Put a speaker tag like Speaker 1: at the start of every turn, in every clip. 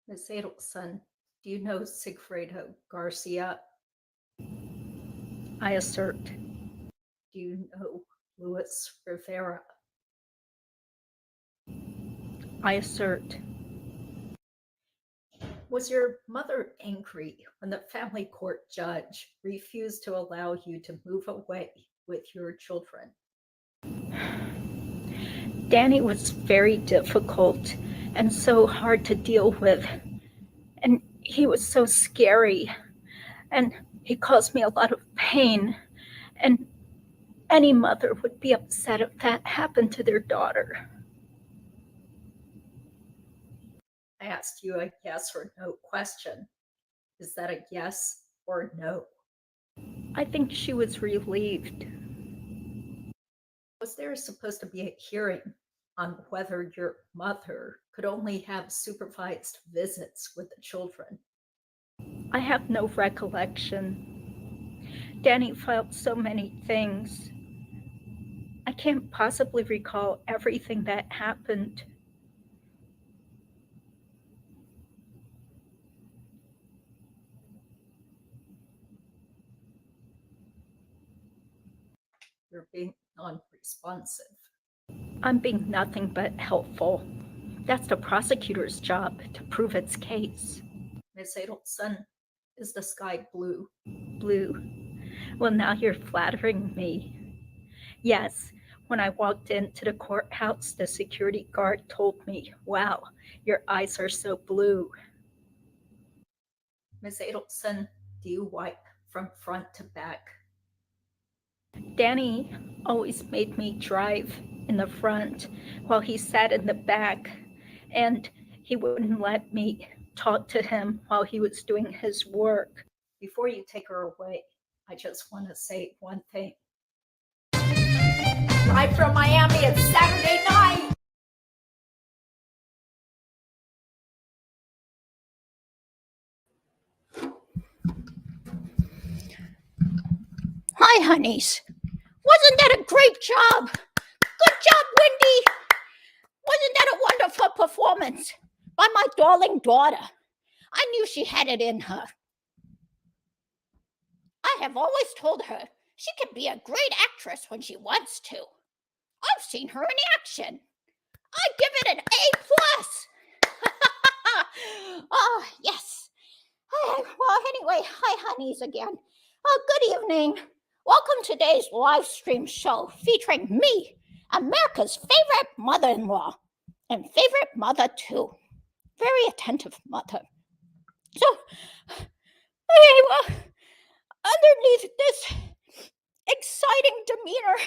Speaker 1: Miss Adelson, do you know Sigfredo Garcia?
Speaker 2: I assert.
Speaker 1: Do you know Luis Rivera?
Speaker 2: I assert.
Speaker 1: Was your mother angry when the family court judge refused to allow you to move away with your children?
Speaker 2: Danny was very difficult and so hard to deal with. And he was so scary. And he caused me a lot of pain. And any mother would be upset if that happened to their daughter.
Speaker 1: I asked you a yes or no question. Is that a yes or no?
Speaker 2: I think she was relieved.
Speaker 1: Was there supposed to be a hearing on whether your mother could only have supervised visits with the children?
Speaker 2: I have no recollection. Danny felt so many things. I can't possibly recall everything that happened.
Speaker 1: You're being non-responsive.
Speaker 2: I'm being nothing but helpful. That's the prosecutor's job, to prove its case.
Speaker 1: Miss Adelson, is the sky blue?
Speaker 2: Blue. Well, now you're flattering me. Yes, when I walked into the courthouse, the security guard told me, "Wow, your eyes are so blue."
Speaker 1: Miss Adelson, do you wipe from front to back?
Speaker 2: Danny always made me drive in the front while he sat in the back, and he wouldn't let me talk to him while he was doing his work.
Speaker 1: Before you take her away, I just want to say one thing.
Speaker 3: Live from Miami, it's Saturday night. Hi, honeys. Wasn't that a great job? Good job, Wendi. Wasn't that a wonderful performance by my darling daughter? I knew she had it in her. I have always told her she can be a great actress when she wants to. I've seen her in action. I give it an A+. Oh, yes. Well, anyway, hi, honeys, again. Good evening. Welcome to today's live stream show featuring me, America's favorite mother-in-law, and favorite mother, too. Very attentive mother. So, okay, well, underneath this exciting demeanor,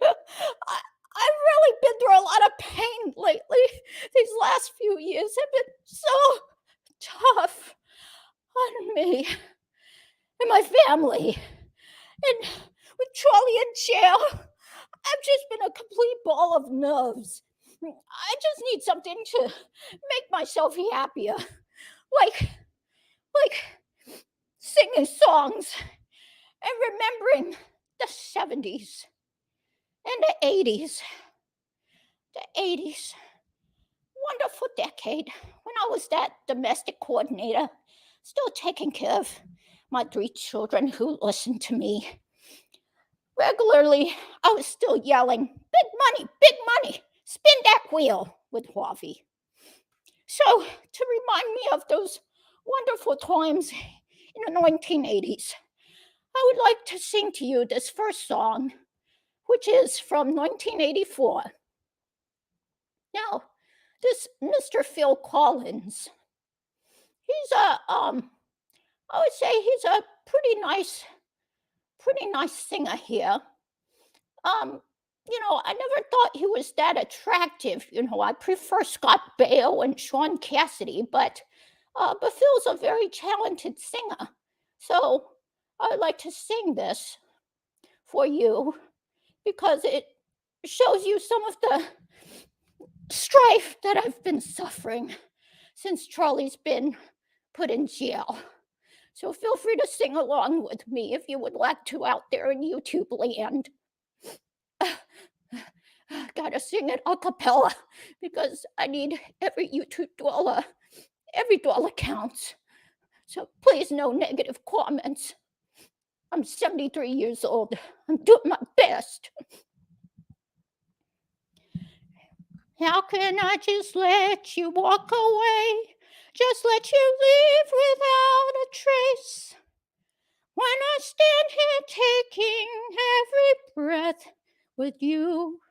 Speaker 3: I've really been through a lot of pain lately. These last few years have been so tough on me and my family. And with Charlie in jail, I've just been a complete ball of nerves. I just need something to make myself happier. Like singing songs and remembering the 70s and the 80s. The 80s. Wonderful decade when I was that domestic coordinator, still taking care of my 3 children who listened to me. Regularly, I was still yelling, big money, spin that wheel with Harvey. So, to remind me of those wonderful times in the 1980s, I would like to sing to you this first song, which is from 1984. Now, this Mr. Phil Collins, he's I would say he's a pretty nice singer here. I never thought he was that attractive. I prefer Scott Baio and Sean Cassidy, but Phil's a very talented singer. So I would like to sing this for you because it shows you some of the strife that I've been suffering since Charlie's been put in jail. So feel free to sing along with me if you would like to out there in YouTube land. Gotta sing it a cappella because I need every YouTube dollar Every dollar counts. So please, no negative comments. I'm 73 years old. I'm doing my best. How can I just let you walk away? Just let you leave without a trace. When I stand here taking every breath with you.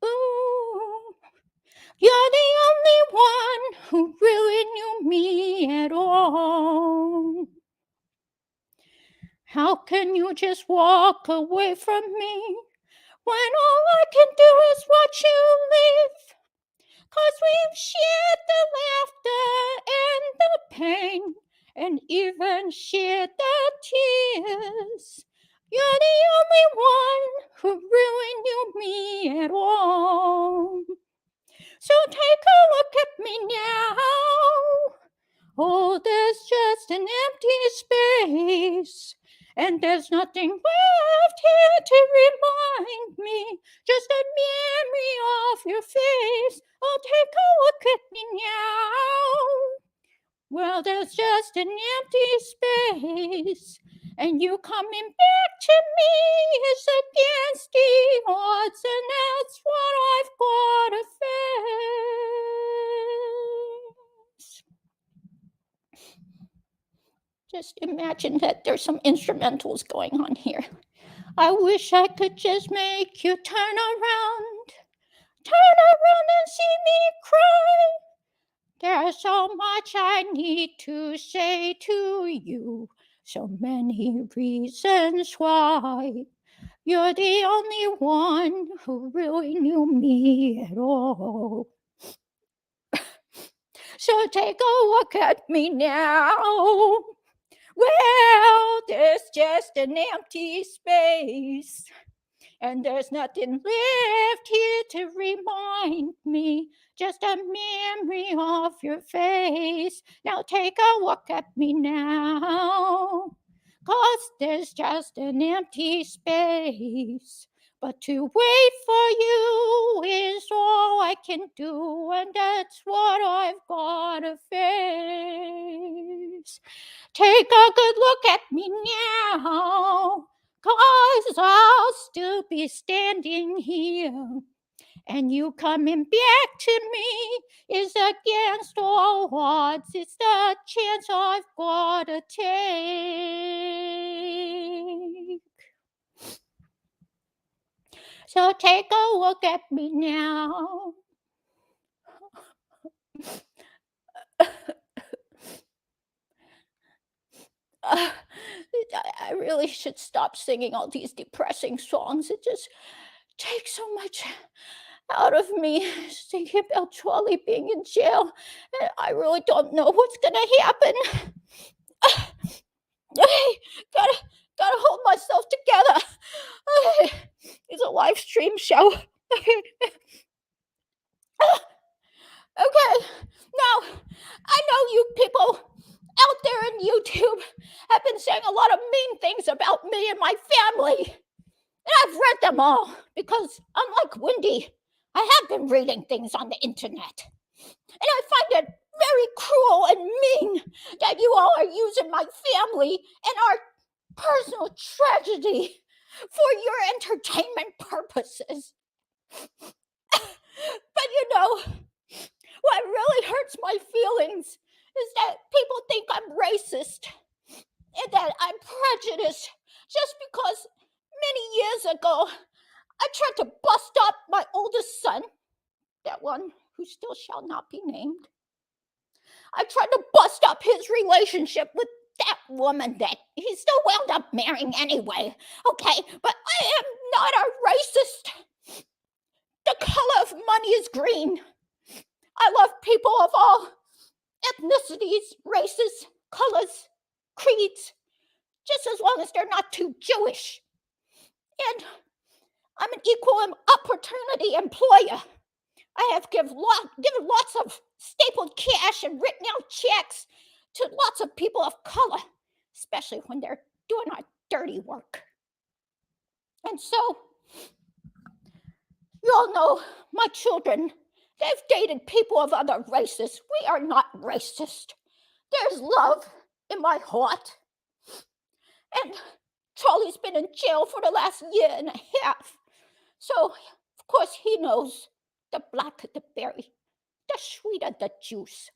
Speaker 3: Ooh, you're the only one who really knew me at all. How can you just walk away from me when all I can do is watch you leave? 'Cause we've shared the laughter and the pain, and even shared the tears. You're the only one who really knew me at all. So take a look at me now. Oh, there's just an empty space, and there's nothing left here to remind me, just a memory of your face. Oh, take a look at me now. Well, there's just an empty space, and you coming back to me is against the odds, and that's what I've got to face. Just imagine that there's some instrumentals going on here. I wish I could just make you turn around and see me cry. There's so much I need to say to you, so many reasons why. You're the only one who really knew me at all. So take a look at me now. Well, there's just an empty space, and there's nothing left here to remind me, just a memory of your face. Now take a look at me now, 'cause there's just an empty space. But to wait for you is all I can do, and that's what I've got to face. Take a good look at me now, 'cause I'll still be standing here, and you coming back to me is against all odds. It's the chance I've got to take. So take a look at me now. I really should stop singing all these depressing songs. It just takes so much out of me thinking about Charlie being in jail. And I really don't know what's gonna happen. Okay, gotta hold myself together. It's a live stream show. Okay, now I know you people out there in YouTube have been saying a lot of mean things about me and my family. And I've read them all because, unlike Wendy, I have been reading things on the internet. And I find it very cruel and mean that you all are using my family and our personal tragedy for your entertainment purposes. But you know, what really hurts my feelings is that people think I'm racist and that I'm prejudiced just because many years ago I tried to bust up my oldest son, that one who still shall not be named. I tried to bust up his relationship with that woman that he still wound up marrying anyway. Okay, but I am not a racist. The color of money is green. I love people of all ethnicities, races, colors, creeds, just as long as they're not too Jewish. And I'm an equal opportunity employer. I have given lots of stapled cash and written out checks to lots of people of color, especially when they're doing our dirty work. And so, you all know my children They've dated people of other races. We are not racist. There's love in my heart. And Charlie's been in jail for the last year and a half. So, of course, he knows the blacker the berry, the sweeter the juice.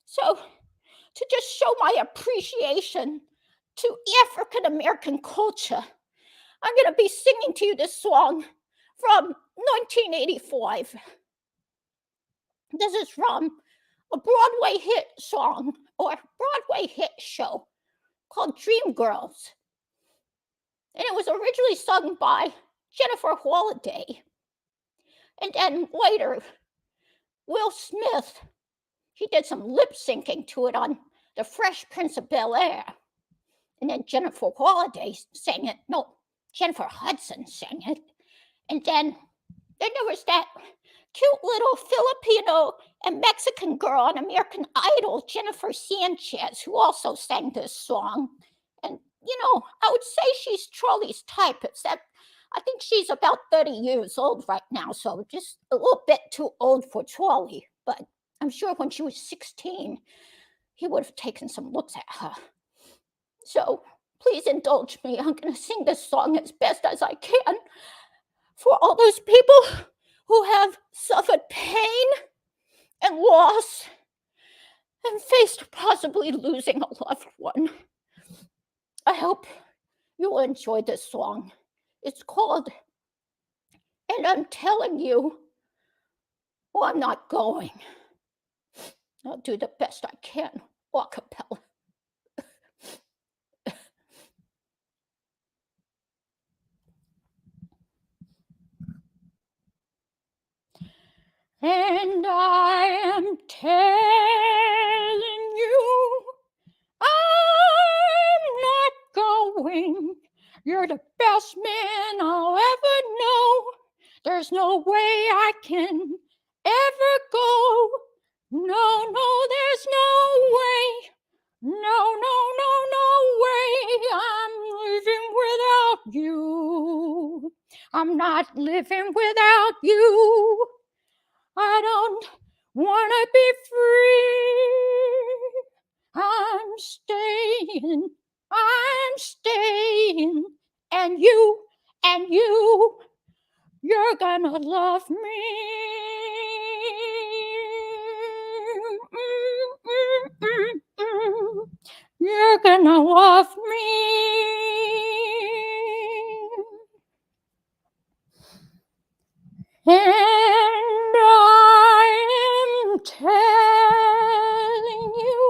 Speaker 3: So, to just show my appreciation to African American culture, I'm going to be singing to you this song from 1985. This is from a Broadway hit song or Broadway hit show called Dreamgirls. And it was originally sung by Jennifer Holliday. And then later, Will Smith, he did some lip syncing to it on The Fresh Prince of Bel-Air. And then Jennifer Holliday sang it. No, Jennifer Hudson sang it. And then there was that cute little Filipino and Mexican girl on American Idol, Jennifer Sanchez, who also sang this song. And, you know, I would say she's Charlie's type, except I think she's about 30 years old right now, so just a little bit too old for Charlie. But I'm sure when she was 16, he would have taken some looks at her. So please indulge me. I'm going to sing this song as best as I can for all those people who have suffered pain and loss and faced possibly losing a loved one. I hope you will enjoy this song. It's called And I'm Telling You, Well, I'm Not Going. I'll do the best I can, a cappella. And I am telling you, I'm not going. You're the best man I'll ever know. There's no way I can ever go. No, there's no way. No way. I'm living without you. I'm not living without you. I don't want to be free. I'm staying. And you're gonna love me. You're gonna love me. And I am telling you,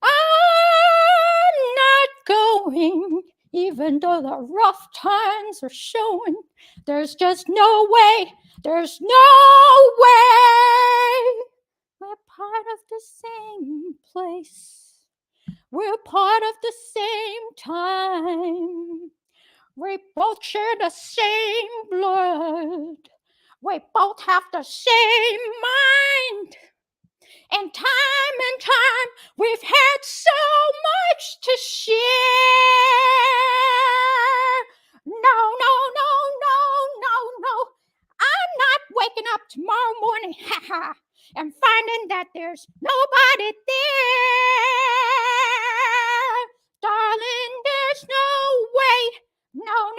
Speaker 3: I'm not going, even though the rough times are showing. There's just no way, there's no way. We're part of the same place. We're part of the same time. We both share the same blood. We both have the same mind. And time, we've had so much to share. No. I'm not waking up tomorrow morning, and finding that there's nobody there. Darling, there's no way. No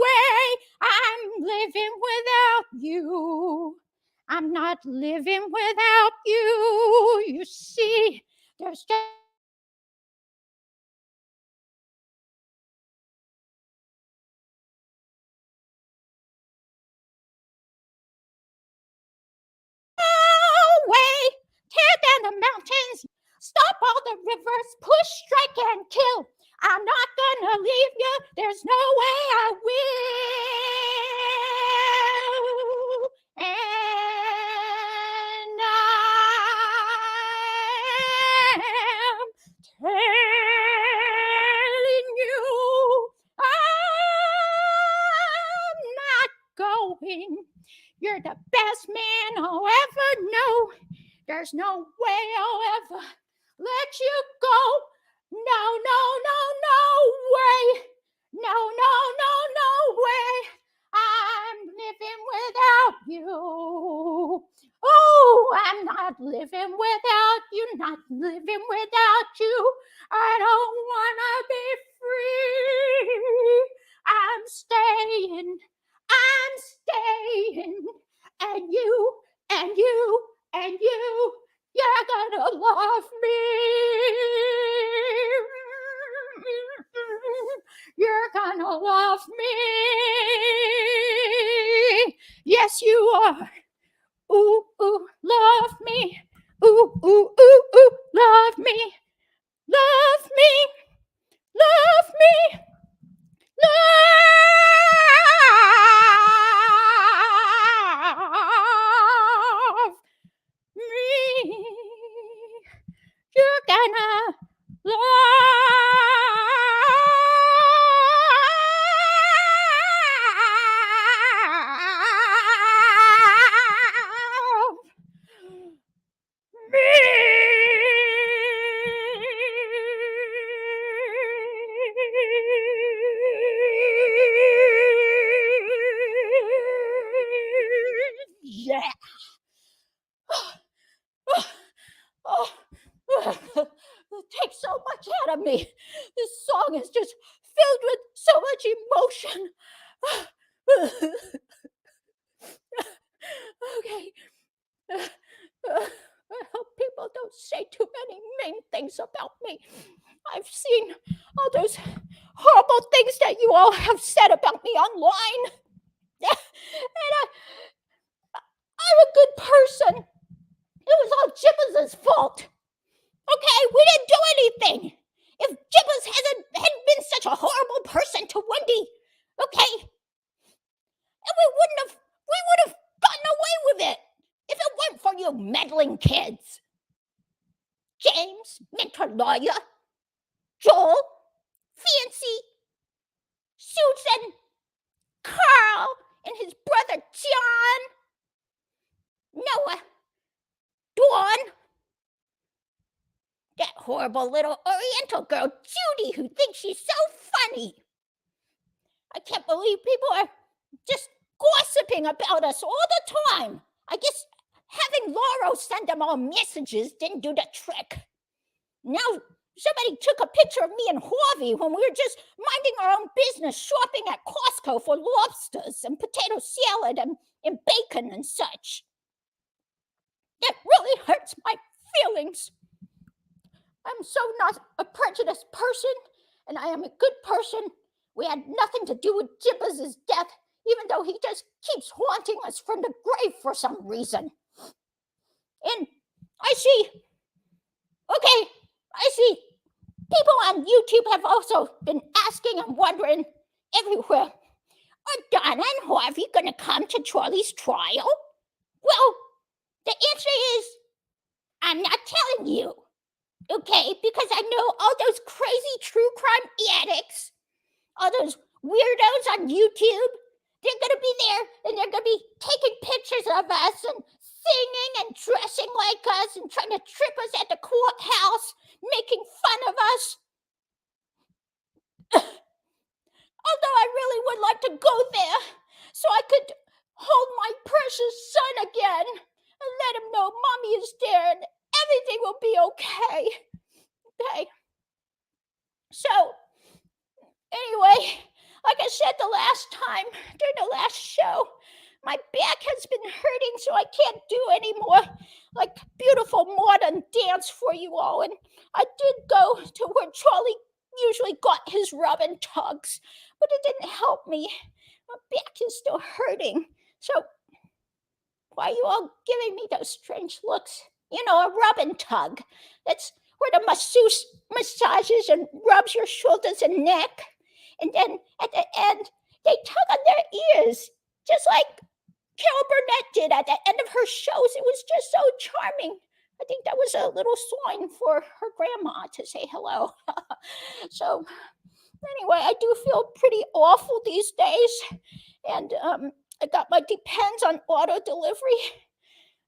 Speaker 3: way. I'm living without you. I'm not living without you. You see, there's just no way. Tear down the mountains, stop all the rivers, push, strike, and kill. I'm not gonna leave you. There's no way I will. And I'm telling you, I'm not going. You're the best man I'll ever know. There's no way I'll ever let you go. No way. No way. I'm living without you. not living without you, not living without you. I don't wanna be free. I'm staying, and you, and you, and you, you're gonna love me. You're gonna love me. Yes, you are. Ooh, ooh, love me. Ooh, ooh, ooh, ooh, love me. Love me. Love me. Love me. You're gonna love me. Yeah. It takes so much out of me. This song is just filled with so much emotion. Okay. I hope people don't say too many mean things about me. I've seen all those horrible things that you all have said about me online. And I'm a good person. It was all Jibbers' fault. Okay, we didn't do anything. If Jibbers hadn't been such a horrible person to Wendi, okay, and we would have gotten away with it if it weren't for you meddling kids. James, mentor lawyer, Joel, Fancy, Susan, Carl, and his brother John, Noah, Dawn, that horrible little Oriental girl, Judy, who thinks she's so funny. I can't believe people are just gossiping about us all the time. I guess having Laurel send them all messages didn't do the trick. Now somebody took a picture of me and Harvey when we were just minding our own business, shopping at Costco for lobsters and potato salad and bacon and such. That really hurts my feelings. I'm so not a prejudiced person, and I am a good person. We had nothing to do with Jibbers' death, even though he just keeps haunting us from the grave for some reason. And I see people on YouTube have also been asking and wondering everywhere, are Donna and Harvey going to come to Charlie's trial? Well, the answer is, I'm not telling you. Okay, because I know all those crazy true crime addicts, all those weirdos on YouTube, they're going to be there and they're going to be taking pictures of us and singing and dressing like us and trying to trip us at the courthouse, making fun of us. Although I really would like to go there so I could hold my precious son again and let him know Mommy is there and everything will be okay. Okay. So, anyway, like I said the last time, during the last show, my back has been hurting, so I can't do any more like beautiful modern dance for you all. And I did go to where Charlie usually got his rub and tugs, but it didn't help me. My back is still hurting. So why are you all giving me those strange looks? You know, a rub and tug. That's where the masseuse massages and rubs your shoulders and neck. And then at the end, they tug on their ears, just like Carol Burnett did at the end of her shows. It was just so charming. I think that was a little sign for her grandma to say hello. So anyway, I do feel pretty awful these days. And I got my Depends on auto delivery.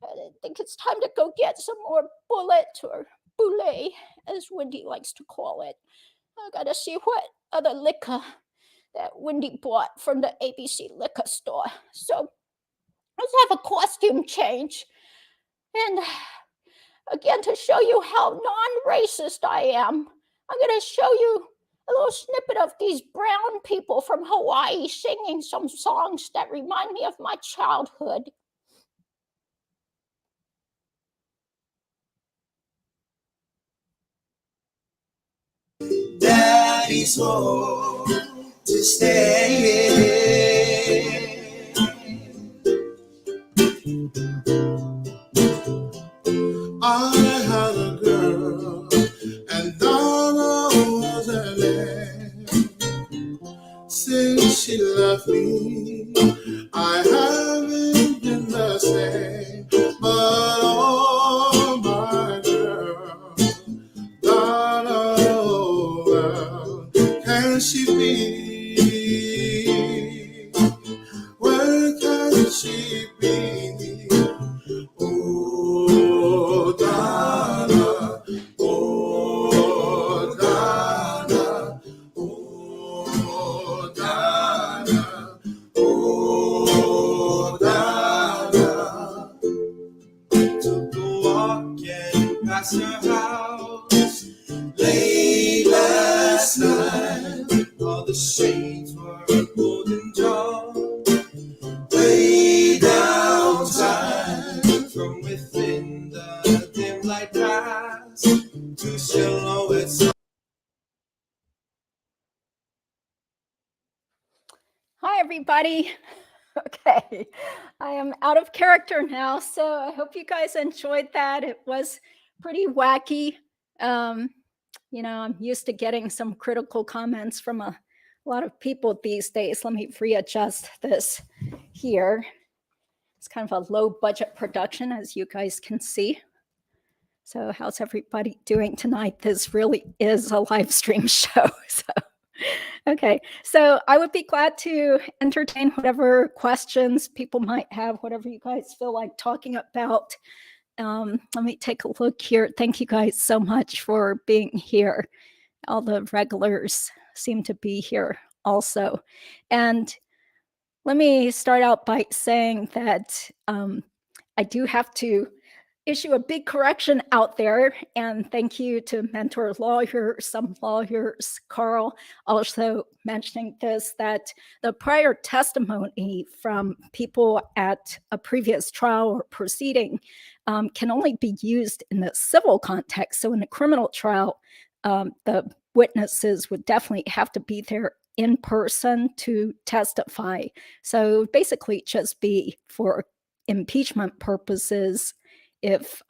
Speaker 3: I think it's time to go get some more bullet or boulet, as Wendi likes to call it. I gotta see what other liquor that Wendi bought from the ABC liquor store. So let's have a costume change. And again to show you how non-racist I am. I'm going to show you a little snippet of these brown people from Hawaii singing some songs that remind me of my childhood.
Speaker 4: Daddy's home to stay. I had a girl, and Donna was her name. Since she left me, I haven't been the same. But oh, my girl, Donna, oh, well, can she be? Where can she be? Oh, Donna, oh, Donna, oh, Donna, oh, Donna. Took a walk and past her house late last night. All the shades were golden drawn way downtown. From within the dim light pass to silhouettes.
Speaker 2: Hi, everybody. Okay, I am out of character now, so I hope you guys enjoyed that. It was pretty wacky. I'm used to getting some critical comments from a lot of people these days. Let me readjust this here. It's kind of a low budget production, as you guys can see. So how's everybody doing tonight? This really is a live stream show. Okay, so I would be glad to entertain whatever questions people might have, whatever you guys feel like talking about. Let me take a look here. Thank you guys so much for being here. All the regulars seem to be here also. And let me start out by saying that I do have to issue a big correction out there, and thank you to mentor lawyers, some lawyers, Carl, also mentioning this, that the prior testimony from people at a previous trial or proceeding can only be used in the civil context. So in a criminal trial, the witnesses would definitely have to be there in person to testify. So basically just be for impeachment purposes. If,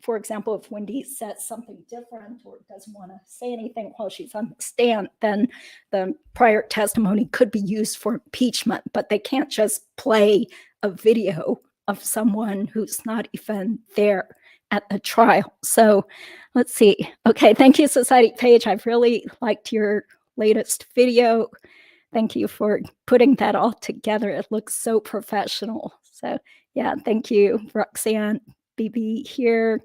Speaker 2: for example, if Wendi says something different or doesn't want to say anything while she's on the stand, then the prior testimony could be used for impeachment, but they can't just play a video of someone who's not even there at the trial. So let's see. Okay, thank you, Society Page. I've really liked your latest video. Thank you for putting that all together. It looks so professional. So yeah, thank you, Roxanne. BB here.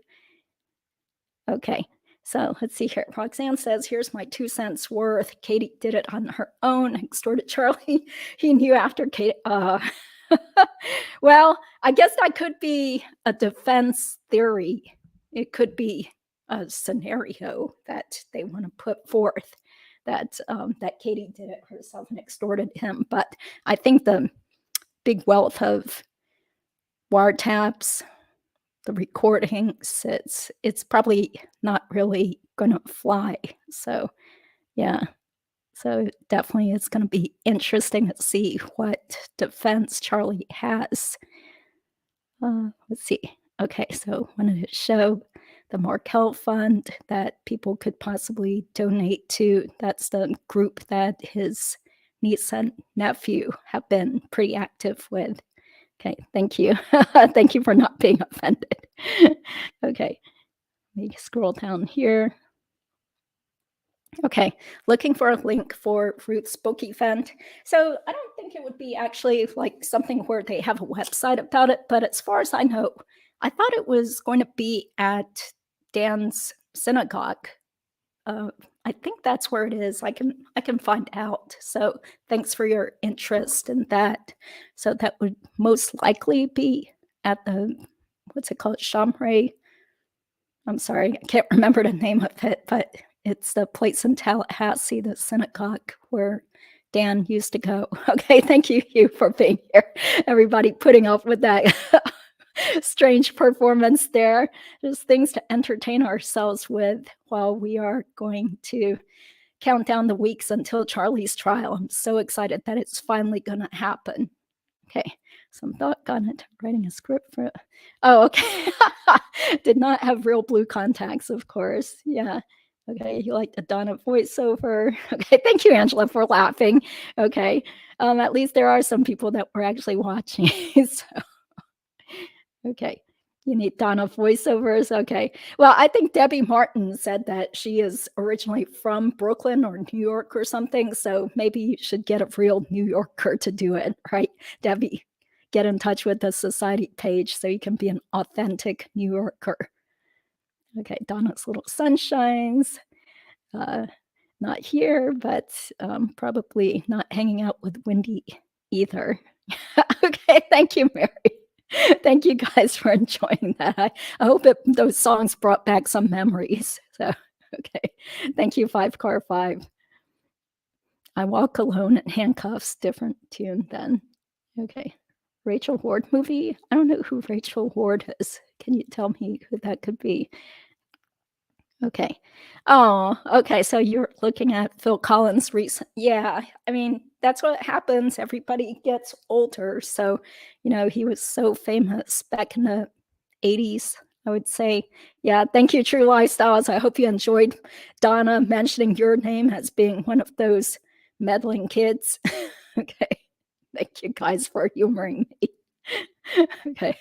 Speaker 2: Okay, so let's see here. Roxanne says, here's my 2 cents worth. Katie did it on her own, extorted Charlie. He knew after Katie. Well, I guess that could be a defense theory. It could be a scenario that they want to put forth, that that Katie did it herself and extorted him. But I think the big wealth of wiretaps, the recordings, it's probably not really gonna fly. So yeah, so definitely it's gonna be interesting to see what defense Charlie has. Let's see. Okay, so I wanted to show the Markel Fund that people could possibly donate to. That's the group that his niece and nephew have been pretty active with. Okay, thank you. Thank you for not being offended. Okay, let me scroll down here. Okay, looking for a link for Ruth's book event. So I don't think it would be actually like something where they have a website about it, but as far as I know, I thought it was going to be at Dan's synagogue. I think that's where it is. I can find out. So thanks for your interest in that. So that would most likely be at the, what's it called, Shamray I'm sorry, I can't remember the name of it, but it's the place in Tallahassee, the synagogue where Dan used to go. Okay, thank you, Hugh, for being here. Everybody putting up with that strange performance there. Just things to entertain ourselves with while we are going to count down the weeks until Charlie's trial. I'm so excited that it's finally going to happen. Okay, some thought gone into writing a script for. Oh, okay. Did not have real blue contacts, of course. Yeah. Okay, you like the Donna voiceover. Okay, thank you, Angela, for laughing. Okay, at least there are some people that were actually watching. So, okay, you need Donna voiceovers. Okay, well, I think Debbie Martin said that she is originally from Brooklyn or New York or something. So maybe you should get a real New Yorker to do it, right, Debbie? Get in touch with the society page so you can be an authentic New Yorker. Okay, Donna's Little Sunshines. Not here, but probably not hanging out with Wendy either. Okay, thank you, Mary. Thank you guys for enjoying that. I hope those songs brought back some memories. So, okay, thank you, 5 Car 5. I Walk Alone in Handcuffs, different tune then. Okay, Rachel Ward movie. I don't know who Rachel Ward is. Can you tell me who that could be? Okay. Oh, okay. So you're looking at Phil Collins' recent. Yeah. I mean, that's what happens. Everybody gets older. So, he was so famous back in the 80s, I would say. Yeah. Thank you, True Lifestyles. I hope you enjoyed Donna mentioning your name as being one of those meddling kids. Okay. Thank you guys for humoring me. Okay.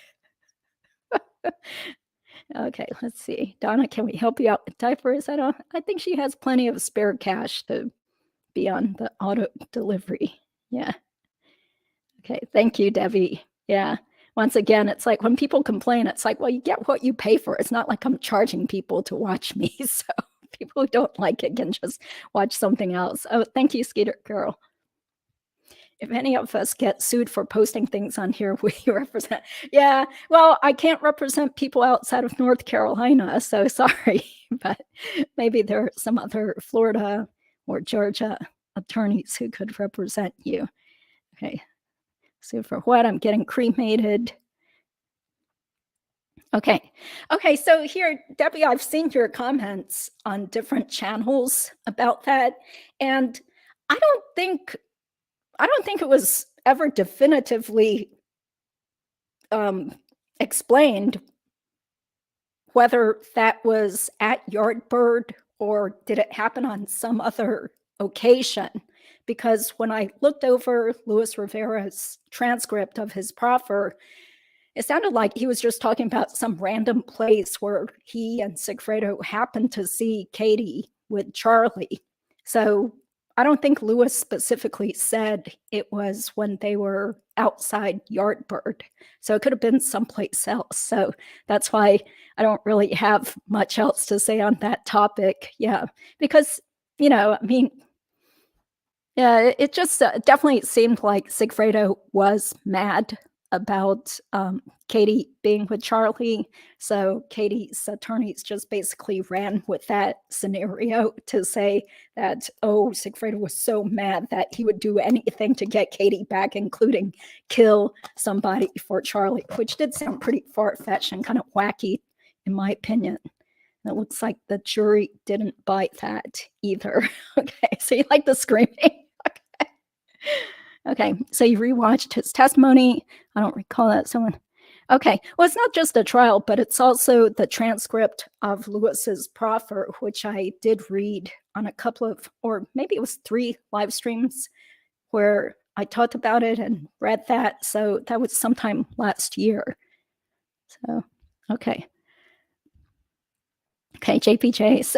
Speaker 2: Okay, let's see. Donna, can we help you out with diapers? I think she has plenty of spare cash to be on the auto delivery. Yeah. Okay, thank you, Debbie. Yeah. Once again, it's like when people complain, it's like, well, you get what you pay for. It's not like I'm charging people to watch me. So people who don't like it can just watch something else. Oh, thank you, Skeeter Girl. If any of us get sued for posting things on here, we represent. Yeah, well, I can't represent people outside of North Carolina, so sorry, but maybe there are some other Florida or Georgia attorneys who could represent you. Okay, so for what? I'm getting cremated. Okay, so here, Debbie, I've seen your comments on different channels about that, and I don't think it was ever definitively explained whether that was at Yardbird or did it happen on some other occasion. Because when I looked over Luis Rivera's transcript of his proffer, it sounded like he was just talking about some random place where he and Sigfredo happened to see Katie with Charlie. So I don't think Lewis specifically said it was when they were outside Yardbird. So it could have been someplace else. So that's why I don't really have much else to say on that topic. Yeah, because, I mean, yeah, it just definitely seemed like Sigfredo was mad about Katie being with Charlie. So Katie's attorneys just basically ran with that scenario to say that, Sigfredo was so mad that he would do anything to get Katie back, including kill somebody for Charlie, which did sound pretty far-fetched and kind of wacky, in my opinion. And it looks like the jury didn't buy that either. Okay, so you like the screaming? Okay, so you rewatched his testimony. I don't recall that. Someone. Okay, well, it's not just a trial, but it's also the transcript of Lewis's proffer, which I did read on a couple of, or maybe it was 3 live streams where I talked about it and read that. So that was sometime last year. So, okay. Okay, JPJs.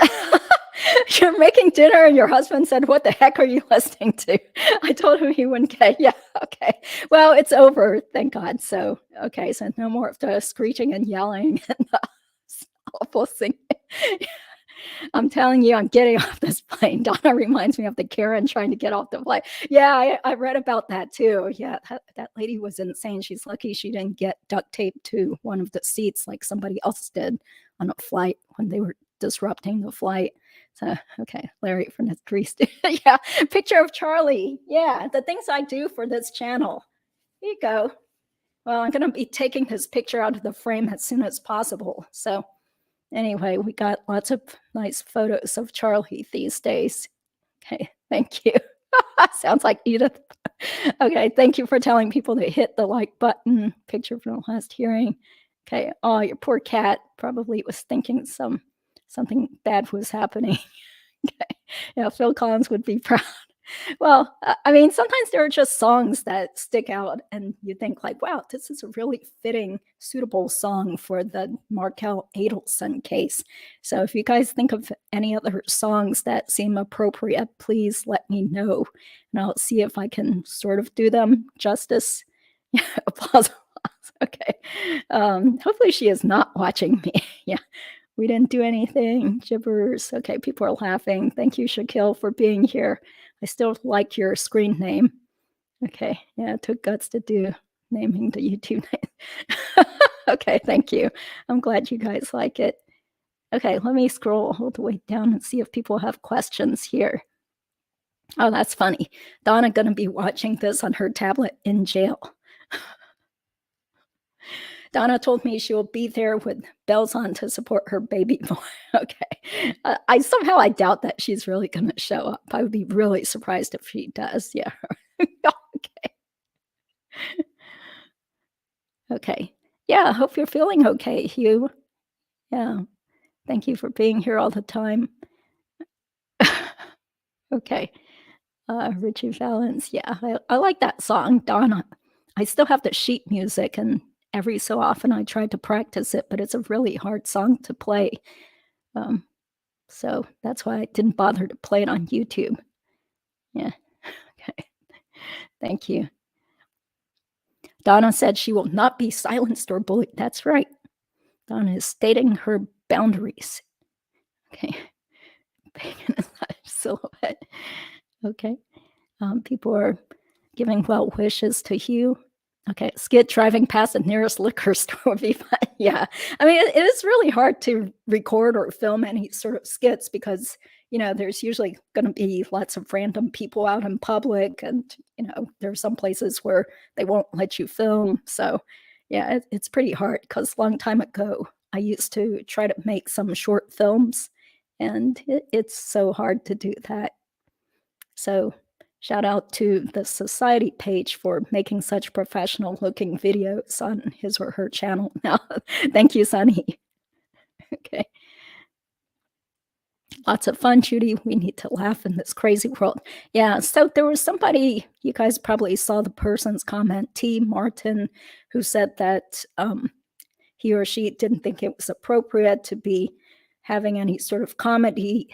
Speaker 2: You're making dinner and your husband said, what the heck are you listening to? I told him he wouldn't get. Yeah, okay. Well, it's over, thank God. So, okay, so no more of the screeching and yelling and the awful singing. I'm telling you, I'm getting off this plane. Donna reminds me of the Karen trying to get off the plane. Yeah, I read about that too. Yeah, that lady was insane. She's lucky she didn't get duct taped to one of the seats like somebody else did on a flight when they were disrupting the flight. So, okay, Larry from the Greece. Yeah, picture of Charlie. Yeah, the things I do for this channel. Here you go. Well, I'm going to be taking this picture out of the frame as soon as possible. So anyway, we got lots of nice photos of Charlie these days. Okay, thank you. Sounds like Edith. Okay, thank you for telling people to hit the like button. Picture from the last hearing. Okay, oh, your poor cat probably was thinking something bad was happening. Okay, yeah, Phil Collins would be proud. Well, I mean, sometimes there are just songs that stick out and you think like, wow, this is a really fitting, suitable song for the Markel Adelson case. So if you guys think of any other songs that seem appropriate, please let me know and I'll see if I can sort of do them justice. Yeah, applause. Okay. Hopefully she is not watching me. Yeah. We didn't do anything. Gibbers. Okay, people are laughing. Thank you, Shaquille, for being here. I still like your screen name. Okay, yeah, it took guts to do naming the YouTube name. Okay, thank you. I'm glad you guys like it. Okay, let me scroll all the way down and see if people have questions here. Oh, that's funny. Donna gonna be watching this on her tablet in jail. Donna told me she will be there with bells on to support her baby boy. Okay. I doubt that she's really going to show up. I would be really surprised if she does. Yeah. Okay. Okay. Yeah. I hope you're feeling okay, Hugh. Yeah. Thank you for being here all the time. Okay. Richie Valens. Yeah. I like that song, Donna. I still have the sheet music and every so often I try to practice it, but it's a really hard song to play. So that's why I didn't bother to play it on YouTube. Yeah. Okay. Thank you. Donna said she will not be silenced or bullied. That's right. Donna is stating her boundaries. Okay. Bacon is not a silhouette. Okay. People are giving well wishes to Hugh. Okay, skit driving past the nearest liquor store would be fun. Yeah, I mean, it is really hard to record or film any sort of skits because, you know, there's usually going to be lots of random people out in public and, you know, there's some places where they won't let you film. So, yeah, it's pretty hard because a long time ago, I used to try to make some short films and it's so hard to do that. So, shout out to the Society page for making such professional looking videos on his or her channel now. Thank you, Sunny. Okay. Lots of fun, Judy. We need to laugh in this crazy world. Yeah, so there was somebody, you guys probably saw the person's comment, T. Martin, who said that he or she didn't think it was appropriate to be having any sort of comedy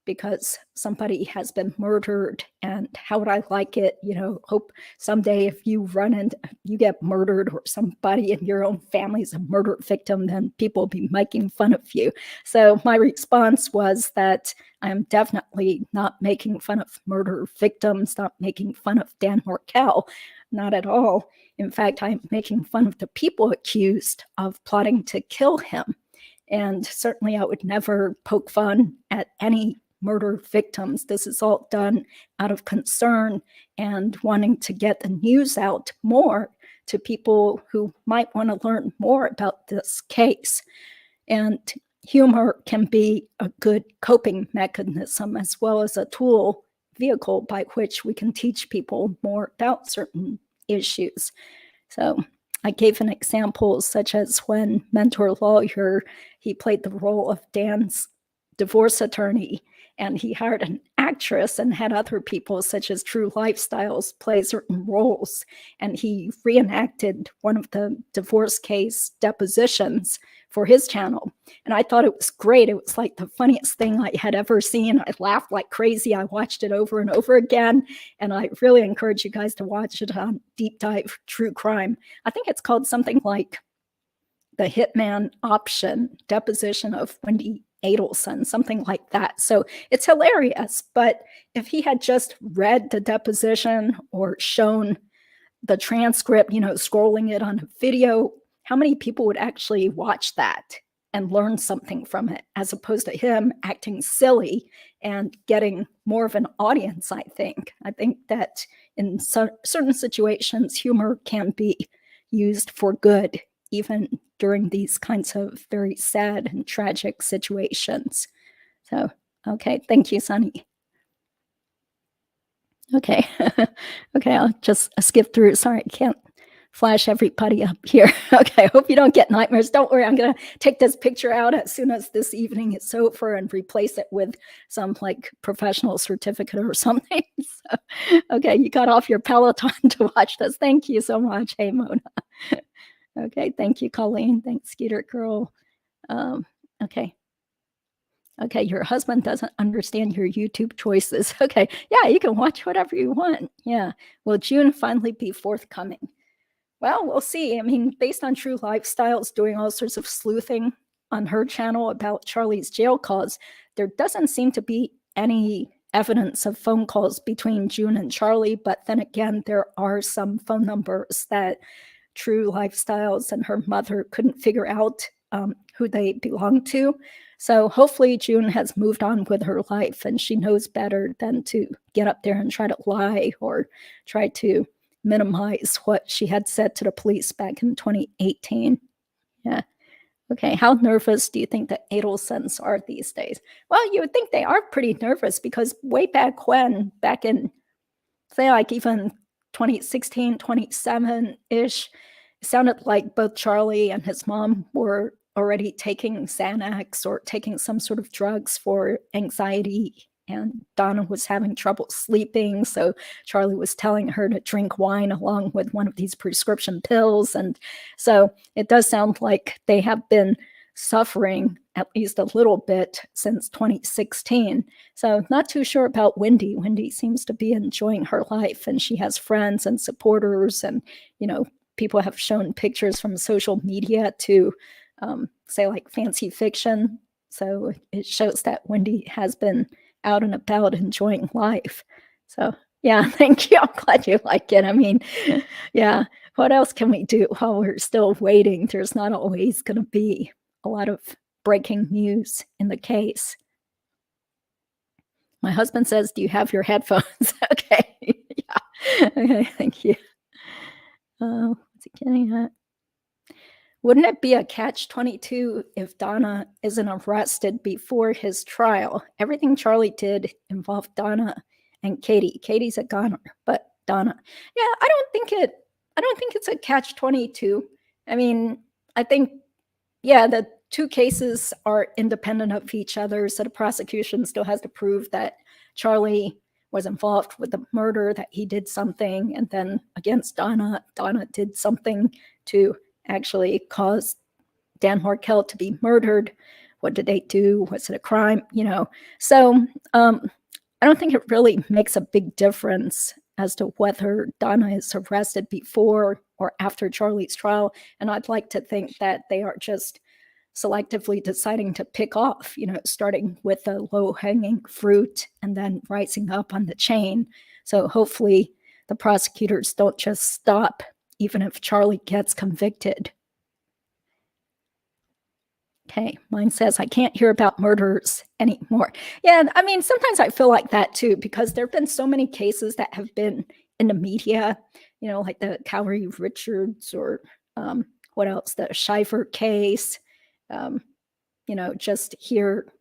Speaker 2: because somebody has been murdered and how would I like it? You know, hope someday if you run and you get murdered or somebody in your own family is a murder victim, then people will be making fun of you. So my response was that I'm definitely not making fun of murder victims, not making fun of Dan Markel, not at all. In fact, I'm making fun of the people accused of plotting to kill him. And certainly I would never poke fun at any murder victims. This is all done out of concern and wanting to get the news out more to people who might want to learn more about this case. And humor can be a good coping mechanism as well as a tool, vehicle by which we can teach people more about certain issues. So I gave an example such as when Mentor Lawyer, he played the role of Dan's divorce attorney, and he hired an actress and had other people such as True Lifestyles play certain roles. And he reenacted one of the divorce case depositions for his channel. And I thought it was great. It was like the funniest thing I had ever seen. I laughed like crazy. I watched it over and over again. And I really encourage you guys to watch it on Deep Dive True Crime. I think it's called something like The Hitman Option, Deposition of Wendi Adelson, something like that. So it's hilarious. But if he had just read the deposition or shown the transcript, you know, scrolling it on a video, how many people would actually watch that? and learn something from it, as opposed to him acting silly and getting more of an audience, I think. I think that in certain situations, humor can be used for good, even during these kinds of very sad and tragic situations. So, okay, thank you, Sunny. Okay, okay, I'll just skip through. Sorry, I can't flash everybody up here. Okay, I hope you don't get nightmares. Don't worry, I'm gonna take this picture out as soon as this evening is over and replace it with some like professional certificate or something. So, okay, you got off your Peloton to watch this. Thank you so much. Hey, Mona. Okay, thank you, Colleen. Thanks, Skeeter Girl. Okay. Okay, your husband doesn't understand your YouTube choices. Okay, yeah, you can watch whatever you want. Yeah. Will June finally be forthcoming? Well, we'll see. I mean, based on True Lifestyles doing all sorts of sleuthing on her channel about Charlie's jail calls, there doesn't seem to be any evidence of phone calls between June and Charlie. But then again, there are some phone numbers that True Lifestyles and her mother couldn't figure out who they belong to. So hopefully June has moved on with her life and she knows better than to get up there and try to lie or try to minimize what she had said to the police back in 2018. Yeah. Okay. How nervous do you think the Adelsons are these days? Well, you would think they are pretty nervous because way back when, back in, say, like even 2016, 27-ish, it sounded like both Charlie and his mom were already taking Xanax or taking some sort of drugs for anxiety, and Donna was having trouble sleeping, so Charlie was telling her to drink wine along with one of these prescription pills. And so it does sound like they have been suffering at least a little bit since 2016. So not too sure about Wendi. Wendi seems to be enjoying her life and she has friends and supporters, and people have shown pictures from social media to say like fancy fiction. So it shows that Wendi has been out and about enjoying life. So yeah, thank you. I'm glad you like it. I mean, yeah, what else can we do while we're still waiting? There's not always going to be a lot of breaking news in the case. My husband says, do you have your headphones? Okay. Yeah. Okay, thank you. What's he getting at? Wouldn't it be a catch-22 if Donna isn't arrested before his trial? Everything Charlie did involved Donna and Katie. Katie's a goner, but Donna. Yeah, I don't think it's a catch-22. I mean, I think, yeah, the two cases are independent of each other, so the prosecution still has to prove that Charlie was involved with the murder, that he did something, and then against Donna did something to actually caused Dan Markel to be murdered. What did they do? Was it a crime? So I don't think it really makes a big difference as to whether Donna is arrested before or after Charlie's trial. And I'd like to think that they are just selectively deciding to pick off, starting with the low-hanging fruit and then rising up on the chain. So hopefully the prosecutors don't just stop even if Charlie gets convicted. Okay, mine says, I can't hear about murders anymore. Yeah, I mean, sometimes I feel like that too, because there have been so many cases that have been in the media, like the Cowrie Richards or what else, the Schiffer case. Just here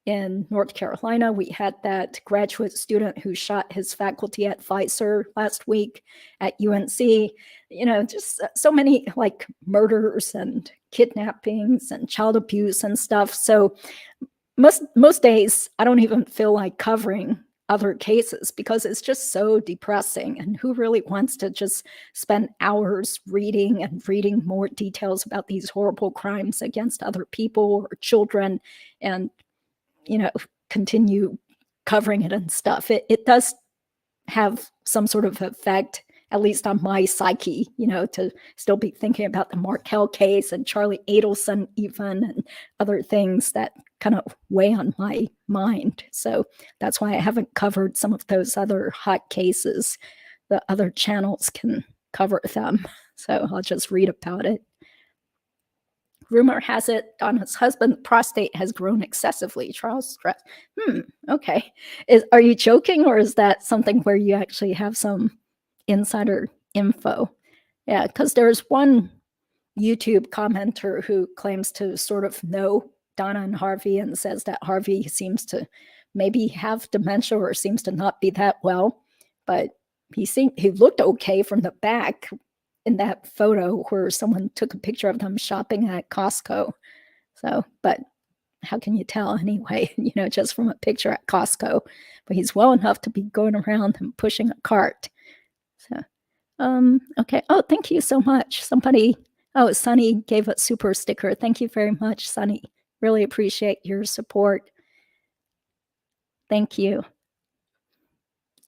Speaker 2: in North Carolina, we had that graduate student who shot his faculty at Pfizer last week at UNC. Just so many like murders and kidnappings and child abuse and stuff. So most days I don't even feel like covering other cases because it's just so depressing. And who really wants to just spend hours reading more details about these horrible crimes against other people or children and continue covering it and stuff. It does have some sort of effect, at least on my psyche, to still be thinking about the Markel case and Charlie Adelson even, and other things that kind of weigh on my mind. So that's why I haven't covered some of those other hot cases. The other channels can cover them. So I'll just read about it. rumor has it Donna's husband's prostate has grown excessively. Charles stressed. Okay. Are you joking, or is that something where you actually have some insider info? Yeah, because there's one YouTube commenter who claims to sort of know Donna and Harvey and says that Harvey seems to maybe have dementia or seems to not be that well, but he looked okay from the back in that photo where someone took a picture of them shopping at Costco. So, but how can you tell anyway, just from a picture at Costco? But he's well enough to be going around and pushing a cart. So, okay. Oh, thank you so much. Sunny gave a super sticker. Thank you very much, Sunny. Really appreciate your support. Thank you.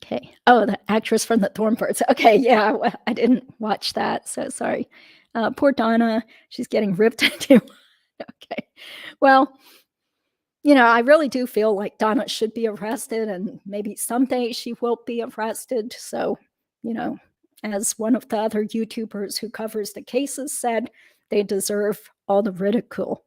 Speaker 2: Okay. Oh, the actress from the Thornbirds. Okay, yeah, I didn't watch that, so sorry. Poor Donna, she's getting ripped into. Okay. Well, I really do feel like Donna should be arrested, and maybe someday she will be arrested. So, as one of the other YouTubers who covers the cases said, they deserve all the ridicule.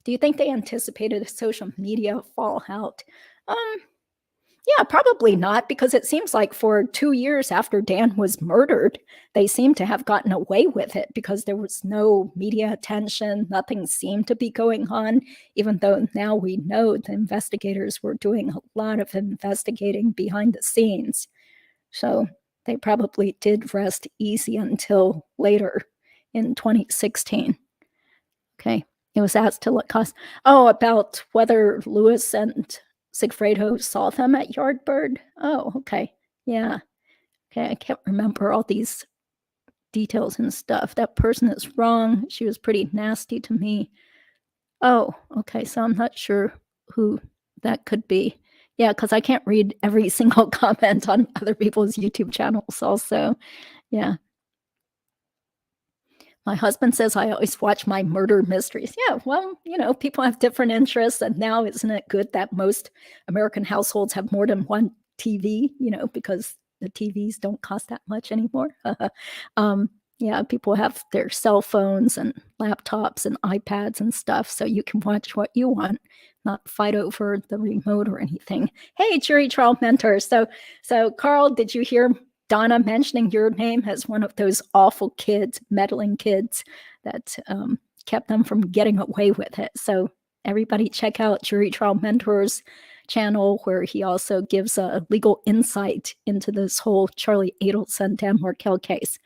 Speaker 2: Do you think they anticipated a social media fallout? Yeah, probably not, because it seems like for 2 years after Dan was murdered, they seem to have gotten away with it because there was no media attention. Nothing seemed to be going on, even though now we know the investigators were doing a lot of investigating behind the scenes. So they probably did rest easy until later in 2016. Okay. It was asked to what cost. Oh, about whether Lewis and Sigfredo saw them at Yardbird. Oh, okay. Yeah. Okay, I can't remember all these details and stuff. That person is wrong. She was pretty nasty to me. Oh, okay. So I'm not sure who that could be. Yeah, because I can't read every single comment on other people's YouTube channels also. Yeah. My husband says I always watch my murder mysteries. Yeah, well, people have different interests. And now isn't it good that most American households have more than one TV, because the TVs don't cost that much anymore. Yeah, people have their cell phones and laptops and iPads and stuff, so you can watch what you want, not fight over the remote or anything. Hey, jury trial mentor. So Carl, did you hear Donna mentioning your name as one of those awful kids, meddling kids that kept them from getting away with it? So everybody check out Jury Trial Mentor's channel, where he also gives a legal insight into this whole Charlie Adelson, Dan Markel case.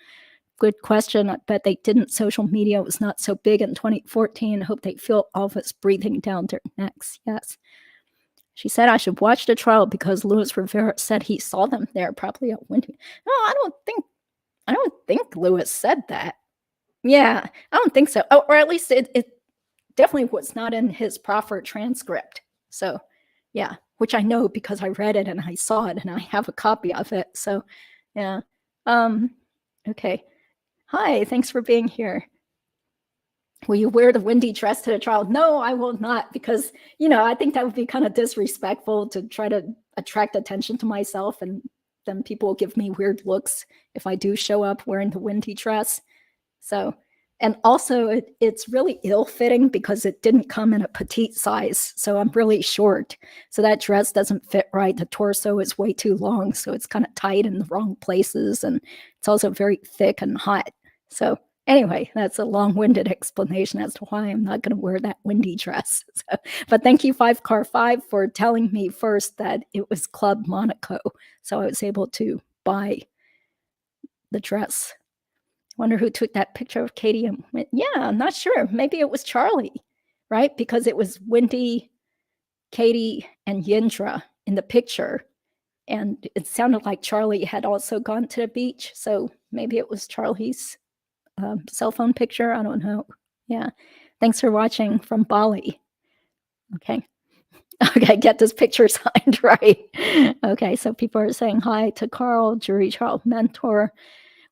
Speaker 2: Good question. I bet they didn't. Social media was not so big in 2014. Hope they feel all of us breathing down their necks. Yes. She said I should watch the trial because Louis Rivera said he saw them there, probably at Wendi. No, I don't think Louis said that. Yeah, I don't think so. Oh, or at least it definitely was not in his proffer transcript. So, yeah, which I know because I read it and I saw it and I have a copy of it. So, yeah. Okay. Hi, thanks for being here. Will you wear the Wendi dress to the trial? No, I will not, because, I think that would be kind of disrespectful to try to attract attention to myself, and then people will give me weird looks if I do show up wearing the Wendi dress. So, and also it's really ill-fitting because it didn't come in a petite size, so I'm really short. So that dress doesn't fit right. The torso is way too long, so it's kind of tight in the wrong places, and it's also very thick and hot. So anyway, that's a long-winded explanation as to why I'm not going to wear that Wendi dress. So, but thank you, 5Car5, for telling me first that it was Club Monaco. So I was able to buy the dress. Wonder who took that picture of Katie. And yeah, I'm not sure. Maybe it was Charlie, right? Because it was Wendi, Katie, and Yindra in the picture. And it sounded like Charlie had also gone to the beach. So maybe it was Charlie's cell phone picture. I don't know. Yeah. Thanks for watching from Bali. Okay. Okay, get this picture signed right. Okay, so people are saying hi to Carl, jury trial mentor.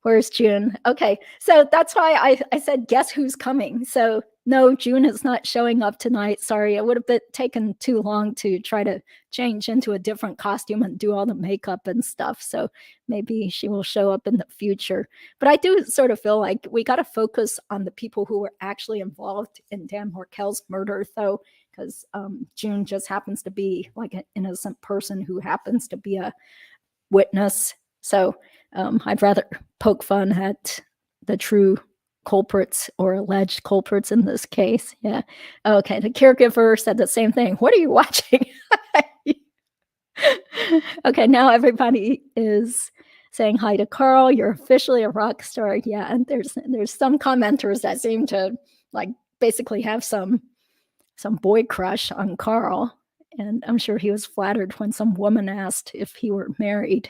Speaker 2: Where's June? Okay, so that's why I said, guess who's coming? So no, June is not showing up tonight. Sorry, it would have been taken too long to try to change into a different costume and do all the makeup and stuff. So maybe she will show up in the future. But I do sort of feel like we got to focus on the people who were actually involved in Dan Markel's murder, though, because June just happens to be like an innocent person who happens to be a witness. So I'd rather poke fun at the true culprits or alleged culprits in this case. Yeah. Okay. The caregiver said the same thing. What are you watching? Okay. Now everybody is saying hi to Carl. You're officially a rock star. Yeah. And there's some commenters that seem to like basically have some boy crush on Carl. And I'm sure he was flattered when some woman asked if he were married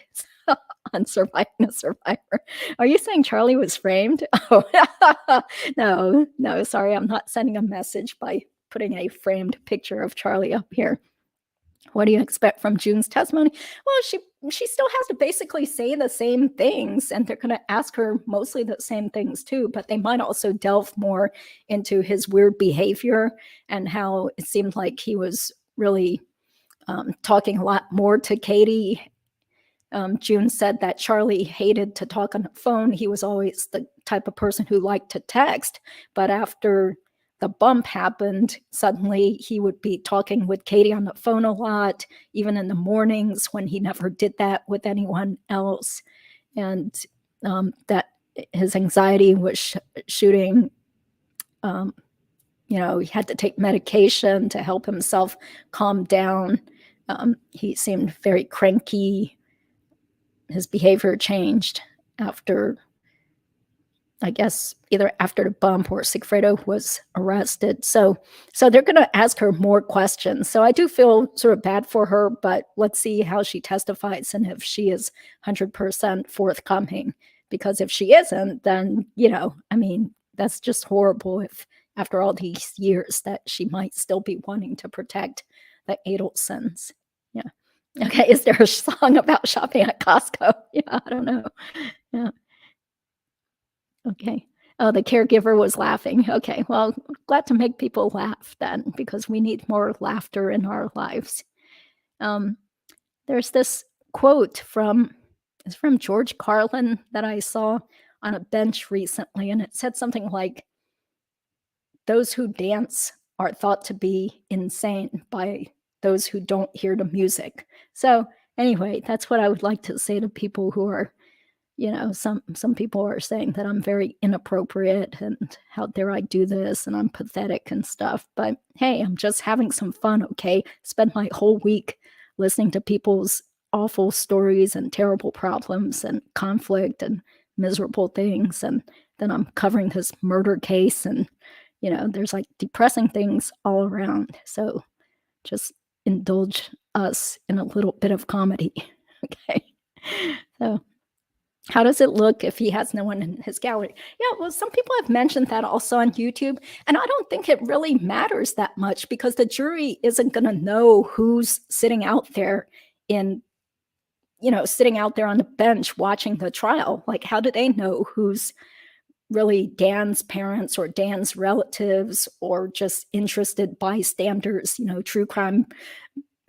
Speaker 2: on Surviving a Survivor. Are you saying Charlie was framed? Oh, no, sorry. I'm not sending a message by putting a framed picture of Charlie up here. What do you expect from June's testimony? Well, she still has to basically say the same things, and they're going to ask her mostly the same things too, but they might also delve more into his weird behavior and how it seemed like he was really talking a lot more to Katie. June said that Charlie hated to talk on the phone. He was always the type of person who liked to text, but after the bump happened, suddenly he would be talking with Katie on the phone a lot, even in the mornings when he never did that with anyone else. And that his anxiety was shooting. He had to take medication to help himself calm down. He seemed very cranky. His behavior changed after, I guess, either after the bump or Sigfredo was arrested. So they're going to ask her more questions. So I do feel sort of bad for her, but let's see how she testifies and if she is 100% forthcoming. Because if she isn't, then, that's just horrible if after all these years that she might still be wanting to protect the Adelsons. Yeah. Okay, is there a song about shopping at Costco? Yeah, I don't know. Yeah. Okay. Oh, the caregiver was laughing. Okay, well, glad to make people laugh then, because we need more laughter in our lives. There's this quote it's from George Carlin that I saw on a bench recently, and it said something like, "Those who dance are thought to be insane by those who don't hear the music." So anyway, that's what I would like to say to people who are, some people are saying that I'm very inappropriate and how dare I do this and I'm pathetic and stuff. But hey, I'm just having some fun, okay? Spend my whole week listening to people's awful stories and terrible problems and conflict and miserable things. And then I'm covering this murder case and, there's like depressing things all around. So just indulge us in a little bit of comedy. Okay. So how does it look if he has no one in his gallery? Yeah, well, some people have mentioned that also on YouTube. And I don't think it really matters that much because the jury isn't going to know who's sitting out there sitting out there on the bench watching the trial. Like, how do they know who's really Dan's parents or Dan's relatives or just interested bystanders, true crime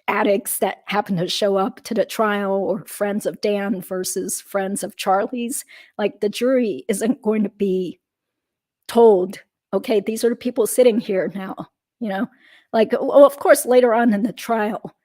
Speaker 2: addicts that happen to show up to the trial or friends of Dan versus friends of Charlie's? Like, the jury isn't going to be told, okay, these are the people sitting here now, like, well, of course, later on in the trial,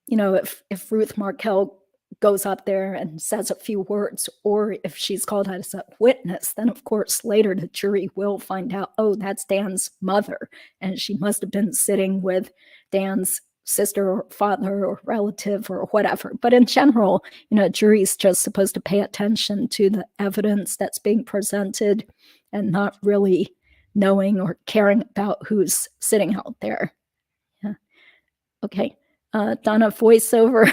Speaker 2: if Ruth Markel goes up there and says a few words, or if she's called as a witness, then of course later the jury will find out, oh, that's Dan's mother, and she must have been sitting with Dan's sister or father or relative or whatever. But in general, jury's just supposed to pay attention to the evidence that's being presented and not really knowing or caring about who's sitting out there. Yeah. Okay. Donna voiceover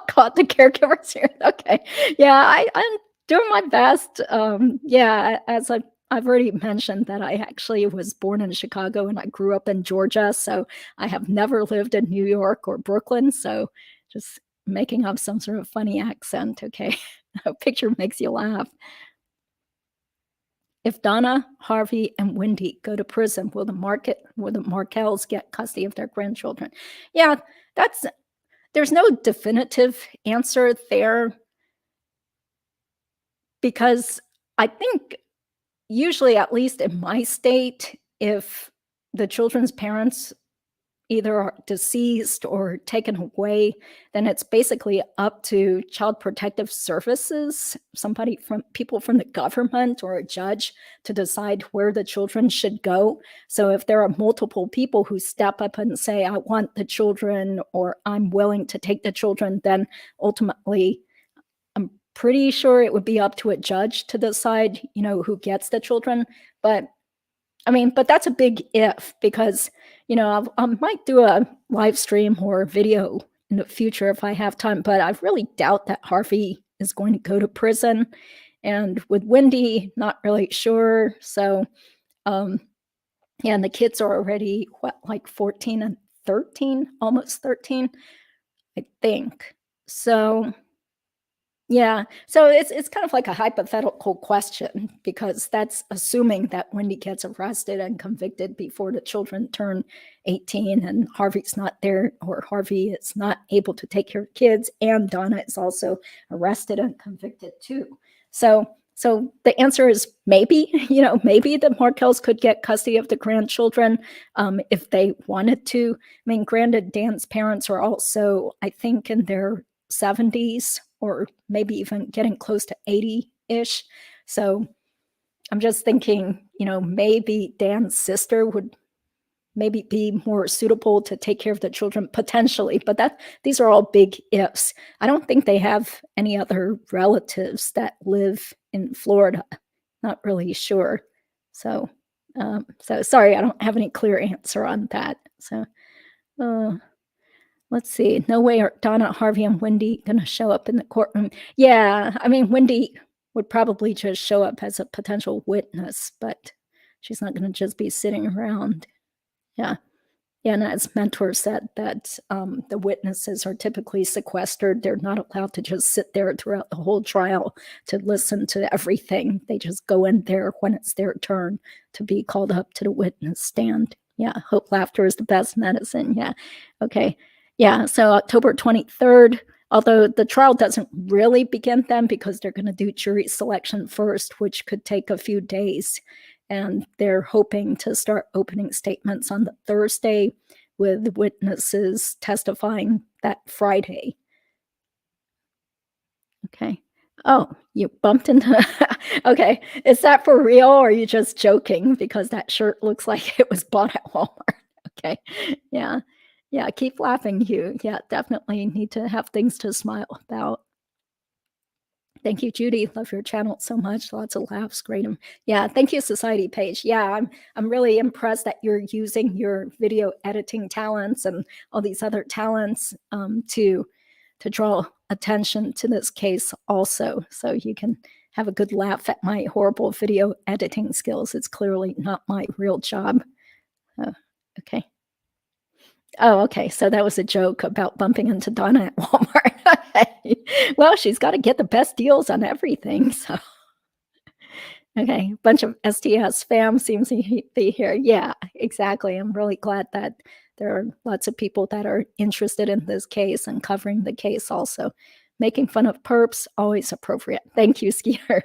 Speaker 2: caught the caregivers here. Okay. Yeah, I'm doing my best. As I've already mentioned that I actually was born in Chicago and I grew up in Georgia. So I have never lived in New York or Brooklyn. So just making up some sort of funny accent. Okay. A picture makes you laugh. if Donna, Harvey, and Wendi go to prison, will the Markels get custody of their grandchildren? Yeah, there's no definitive answer there, because I think usually, at least in my state, if the children's parents either are deceased or taken away, then it's basically up to Child Protective Services, people from the government or a judge, to decide where the children should go. So if there are multiple people who step up and say, I want the children, or I'm willing to take the children, then ultimately I'm pretty sure it would be up to a judge to decide, who gets the children. But that's a big if, because, I might do a live stream or a video in the future if I have time, but I really doubt that Harvey is going to go to prison. And with Wendi, not really sure. So, and the kids are already, like 14 and 13, almost 13, I think. So, yeah, so it's kind of like a hypothetical question, because that's assuming that Wendi gets arrested and convicted before the children turn 18, and Harvey's not there, or Harvey is not able to take care of kids, and Donna is also arrested and convicted too. So the answer is maybe, maybe the Markels could get custody of the grandchildren if they wanted to. Granted, Dan's parents are also, I think, in their 70s, or maybe even getting close to 80-ish. So I'm just thinking, maybe Dan's sister would maybe be more suitable to take care of the children, potentially. But these are all big ifs. I don't think they have any other relatives that live in Florida. Not really sure. So sorry, I don't have any clear answer on that. So let's see. No way are Donna, Harvey, and Wendi going to show up in the courtroom. Yeah, Wendi would probably just show up as a potential witness, but she's not going to just be sitting around. Yeah. And as Mentor said, that the witnesses are typically sequestered. They're not allowed to just sit there throughout the whole trial to listen to everything. They just go in there when it's their turn to be called up to the witness stand. Yeah, hope laughter is the best medicine. Yeah, okay. Yeah, so October 23rd, although the trial doesn't really begin then, because they're going to do jury selection first, which could take a few days. And they're hoping to start opening statements on the Thursday, with witnesses testifying that Friday. Okay. Oh, you bumped into... Okay. Is that for real, or are you just joking? Because that shirt looks like it was bought at Walmart. Okay. Yeah. Yeah, keep laughing, Hugh. Yeah, definitely need to have things to smile about. Thank you, Judy. Love your channel so much. Lots of laughs. Great. Yeah, thank you, Society Page. Yeah, I'm really impressed that you're using your video editing talents and all these other talents to draw attention to this case also, so you can have a good laugh at my horrible video editing skills. It's clearly not my real job. Okay. Oh, okay. So that was a joke about bumping into Donna at Walmart. Okay. Well, she's got to get the best deals on everything. So, okay. A bunch of STS fam seems to be here. Yeah, exactly. I'm really glad that there are lots of people that are interested in this case and covering the case also. Making fun of perps, always appropriate. Thank you, Skeeter.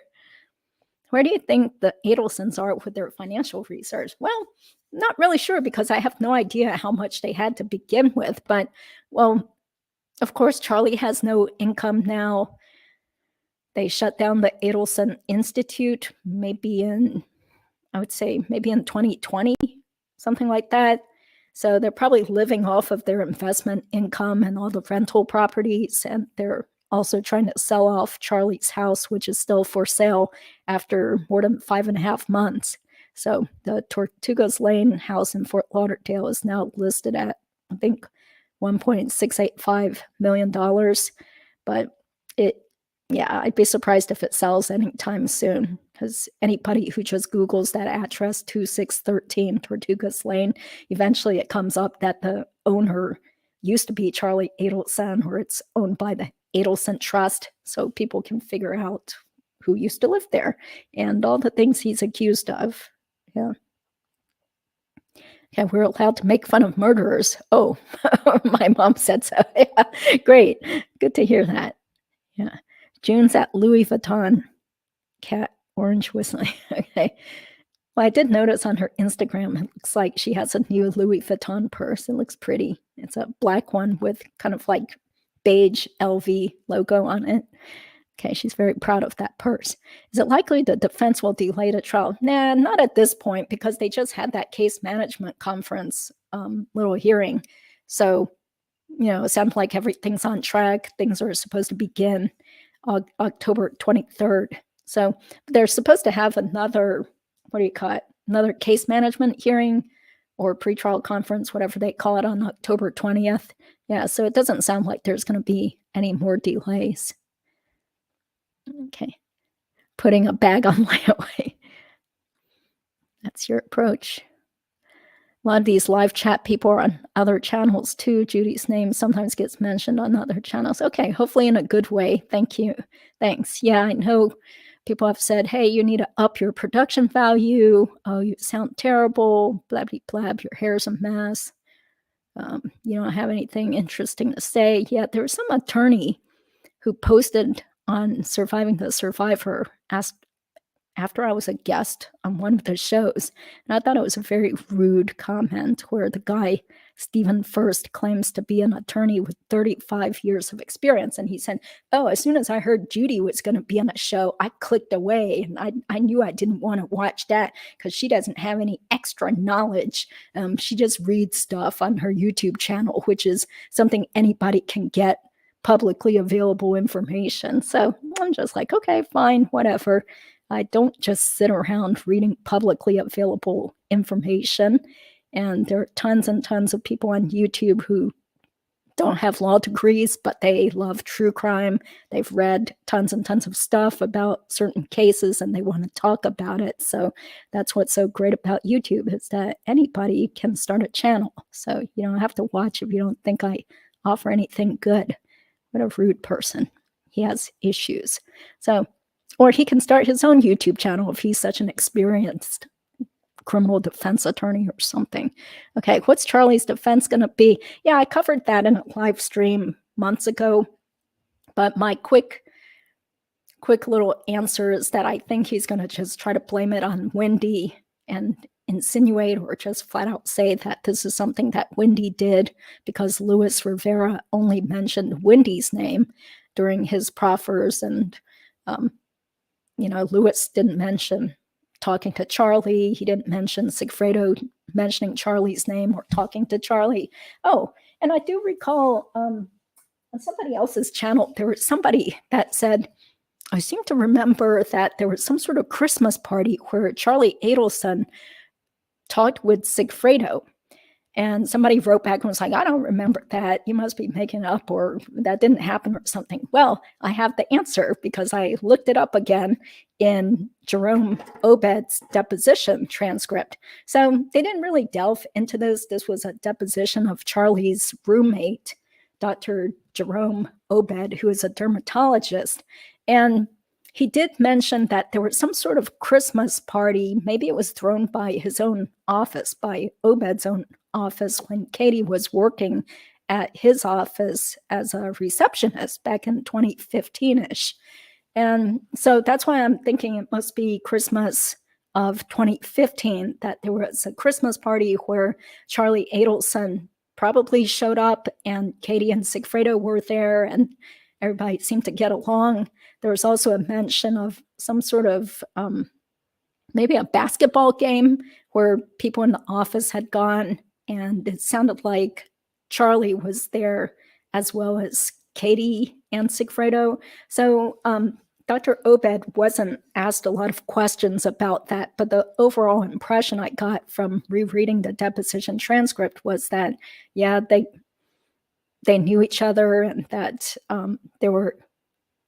Speaker 2: Where do you think the Adelsons are with their financial reserves? Well, not really sure, because I have no idea how much they had to begin with. But, well, of course, Charlie has no income now. They shut down the Adelson Institute maybe in 2020, something like that. So they're probably living off of their investment income and all the rental properties, and they're also trying to sell off Charlie's house, which is still for sale after more than 5.5 months. So the Tortugas Lane house in Fort Lauderdale is now listed at, I think, $1.685 million. But I'd be surprised if it sells anytime soon, because anybody who just Googles that address, 2613 Tortugas Lane, eventually it comes up that the owner used to be Charlie Adelson, or it's owned by the Adelson Trust, so people can figure out who used to live there and all the things he's accused of. Yeah. Yeah, we're allowed to make fun of murderers. Oh, my mom said so. Yeah, great. Good to hear that. Yeah. June's at Louis Vuitton. Cat orange whistling. Okay. Well, I did notice on her Instagram, it looks like she has a new Louis Vuitton purse. It looks pretty. It's a black one with kind of like beige LV logo on it. Okay, she's very proud of that purse. Is it likely the defense will delay the trial? Nah, not at this point, because they just had that case management conference little hearing. So, it sounds like everything's on track. Things are supposed to begin October 23rd. So they're supposed to have another, another case management hearing or pretrial conference, whatever they call it, on October 20th. Yeah, so it doesn't sound like there's going to be any more delays. Okay. Putting a bag on layaway. That's your approach. A lot of these live chat people are on other channels too. Judy's name sometimes gets mentioned on other channels. Okay, hopefully in a good way. Thank you. Thanks. Yeah, I know people have said, hey, you need to up your production value. Oh, you sound terrible. Blabby blab, your hair's a mess. You don't have anything interesting to say. Yeah, there was some attorney who posted on Surviving the Survivor, asked after I was a guest on one of the shows, and I thought it was a very rude comment where the guy, Stephen First, claims to be an attorney with 35 years of experience. And he said, oh, as soon as I heard Judy was going to be on a show, I clicked away, and I knew I didn't want to watch that because she doesn't have any extra knowledge. She just reads stuff on her YouTube channel, which is something anybody can get publicly available information. So I'm just like, okay, fine, whatever. I don't just sit around reading publicly available information. And there are tons and tons of people on YouTube who don't have law degrees, but they love true crime. They've read tons and tons of stuff about certain cases and they want to talk about it. So that's what's so great about YouTube, is that anybody can start a channel. So you don't have to watch if you don't think I offer anything good. What a rude person. He has issues. So, or he can start his own YouTube channel if he's such an experienced criminal defense attorney or something. Okay, what's Charlie's defense going to be? Yeah, I covered that in a live stream months ago. But my quick little answer is that I think he's going to just try to blame it on Wendi and insinuate or just flat out say that this is something that Wendi did because Luis Rivera only mentioned Wendi's name during his proffers. And, Luis didn't mention talking to Charlie. He didn't mention Sigfredo mentioning Charlie's name or talking to Charlie. Oh, and I do recall on somebody else's channel, there was somebody that said, I seem to remember that there was some sort of Christmas party where Charlie Adelson talked with Sigfredo, and somebody wrote back and was like, I don't remember that. You must be making it up, or that didn't happen or something. Well, I have the answer because I looked it up again in Jerome Obed's deposition transcript. So they didn't really delve into this. This was a deposition of Charlie's roommate, Dr. Jerome Obed, who is a dermatologist. And he did mention that there was some sort of Christmas party. Maybe it was thrown by his own office, by Obed's own office, when Katie was working at his office as a receptionist back in 2015-ish. And so that's why I'm thinking it must be Christmas of 2015, that there was a Christmas party where Charlie Adelson probably showed up and Katie and Sigfredo were there and everybody seemed to get along. There was also a mention of some sort of maybe a basketball game where people in the office had gone, and it sounded like Charlie was there as well as Katie and Sigfredo. So Dr. Obed wasn't asked a lot of questions about that, but the overall impression I got from rereading the deposition transcript was that, yeah, they knew each other, and that there were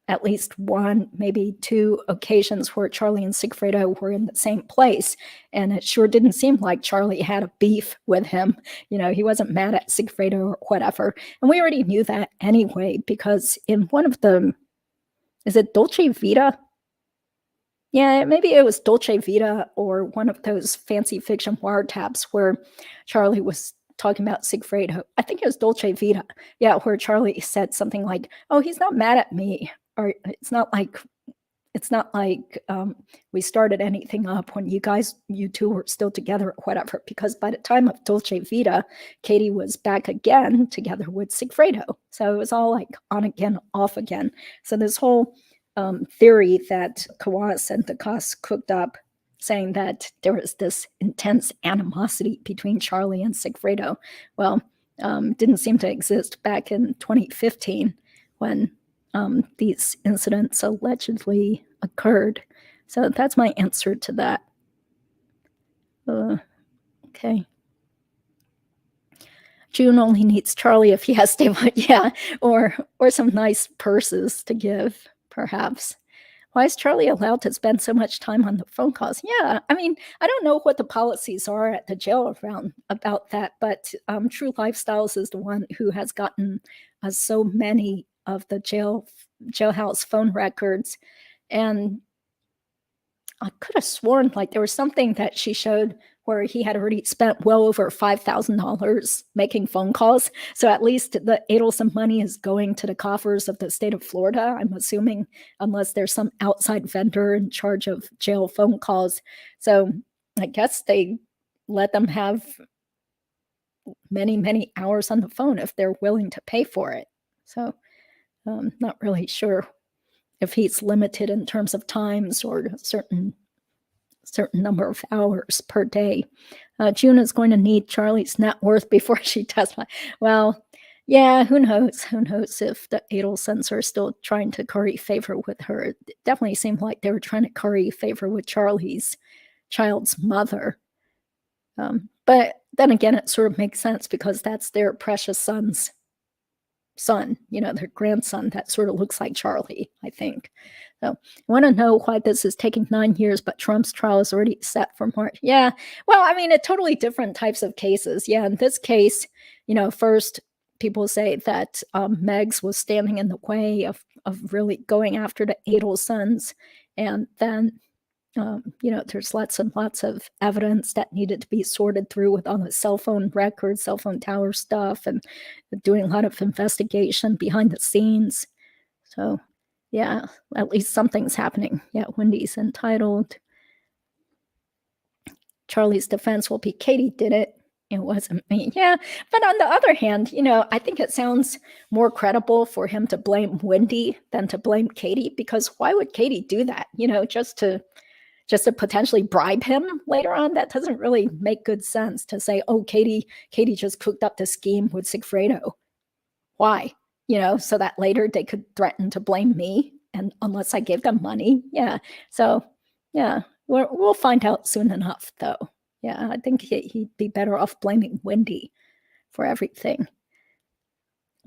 Speaker 2: at least one, maybe two occasions where Charlie and Sigfredo were in the same place. And it sure didn't seem like Charlie had a beef with him. He wasn't mad at Sigfredo or whatever. And we already knew that anyway, because in one of the, is it Dolce Vita? Yeah, maybe it was Dolce Vita or one of those fancy fiction wiretaps where Charlie was talking about Sigfredo. I think it was Dolce Vita. Yeah, where Charlie said something like, "Oh, he's not mad at me," or it's not like we started anything up when you two were still together or whatever. Because by the time of Dolce Vita, Katie was back again together with Sigfredo. So it was all like on again, off again. So this whole theory that Kawas and Dakas cooked up, saying that there was this intense animosity between Charlie and Sigfredo, well, didn't seem to exist back in 2015 when these incidents allegedly occurred. So that's my answer to that. Okay. June only needs Charlie if he has stable, yeah, or some nice purses to give, perhaps. Why is Charlie allowed to spend so much time on the phone calls? Yeah, I mean, I don't know what the policies are at the jail around about that, but True Lifestyles is the one who has gotten so many of the jailhouse phone records, and I could have sworn like there was something that she showed where he had already spent well over $5,000 making phone calls. So at least the Adelson money is going to the coffers of the state of Florida, I'm assuming, unless there's some outside vendor in charge of jail phone calls. So I guess they let them have many, many hours on the phone if they're willing to pay for it. So I'm not really sure if he's limited in terms of times or a certain number of hours per day. June is going to need Charlie's net worth before she testifies. Well, yeah, who knows? Who knows if the Adelsons are still trying to curry favor with her? It definitely seemed like they were trying to curry favor with Charlie's child's mother. But then again, it sort of makes sense because that's their precious son's son, their grandson that sort of looks like Charlie, I think. So I want to know why this is taking 9 years, but Trump's trial is already set for March. Yeah, well, I mean, it's totally different types of cases. Yeah, in this case, first people say that Meg's was standing in the way of really going after the Adelsons, and then there's lots and lots of evidence that needed to be sorted through with all the cell phone records, cell phone tower stuff, and doing a lot of investigation behind the scenes. So, yeah, at least something's happening. Yeah, Wendy's entitled. Charlie's defense will be Katie did it. It wasn't me. Yeah, but on the other hand, I think it sounds more credible for him to blame Wendi than to blame Katie, because why would Katie do that? Just to potentially bribe him later on? That doesn't really make good sense to say, oh, Katie just cooked up the scheme with Sigfredo. Why? So that later they could threaten to blame me, and unless I gave them money. Yeah. So, yeah, we'll find out soon enough, though. Yeah, I think he'd be better off blaming Wendi for everything.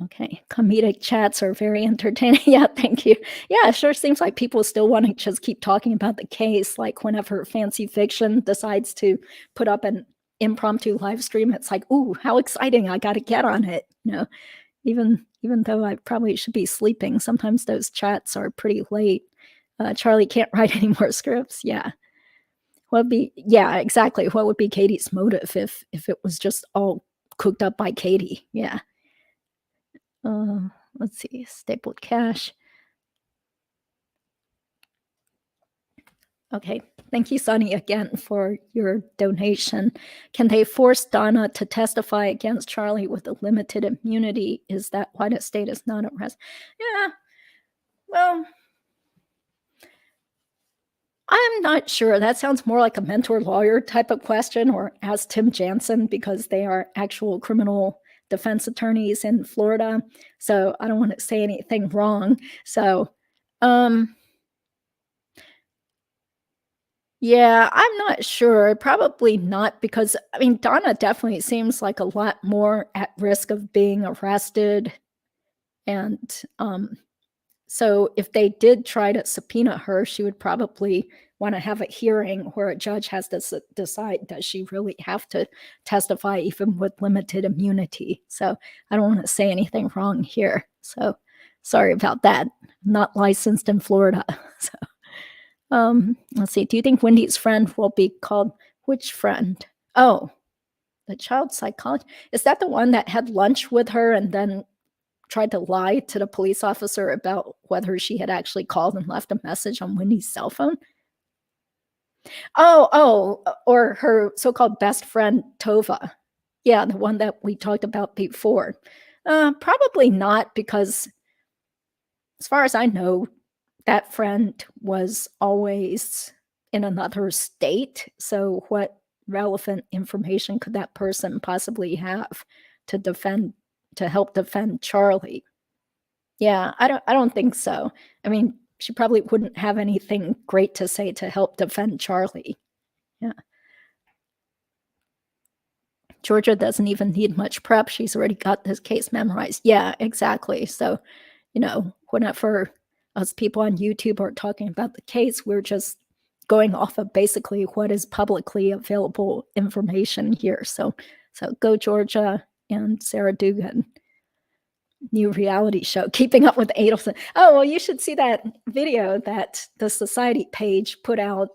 Speaker 2: Okay, comedic chats are very entertaining. Yeah, thank you. Yeah, it sure seems like people still want to just keep talking about the case. Like whenever Fancy Fiction decides to put up an impromptu live stream, it's like, ooh, how exciting! I got to get on it. Even though I probably should be sleeping, sometimes those chats are pretty late. Charlie can't write any more scripts. Yeah. Yeah, exactly. What would be Katie's motive if it was just all cooked up by Katie? Yeah. Let's see, stapled cash. Okay, thank you, Sonny, again for your donation. Can they force Donna to testify against Charlie with a limited immunity? Is that why the state is not arrested? Yeah, well, I'm not sure. That sounds more like a mentor lawyer type of question, or ask Tim Jansen, because they are actual criminal defense attorneys in Florida. So I don't want to say anything wrong. So, yeah, I'm not sure. Probably not, because I mean, Donna definitely seems like a lot more at risk of being arrested. And so if they did try to subpoena her, she would probably want to have a hearing where a judge has to decide, does she really have to testify even with limited immunity? So I don't want to say anything wrong here. So sorry about that. I'm not licensed in Florida. So Let's see. Do you think Wendy's friend will be called which friend? Oh, the child psychologist. Is that the one that had lunch with her and then tried to lie to the police officer about whether she had actually called and left a message on Wendy's cell phone? Or her so-called best friend, Tova. Yeah, the one that we talked about before. Probably not, because as far as I know, that friend was always in another state. So what relevant information could that person possibly have to help defend Charlie? Yeah, I don't think so. I mean, she probably wouldn't have anything great to say to help defend Charlie. Yeah. Georgia doesn't even need much prep. She's already got this case memorized. Yeah, exactly. So, whenever us people on YouTube are talking about the case, we're just going off of basically what is publicly available information here. So go Georgia and Sarah Dugan. New reality show, Keeping Up with Adelson. Oh, well, you should see that video that the Society page put out.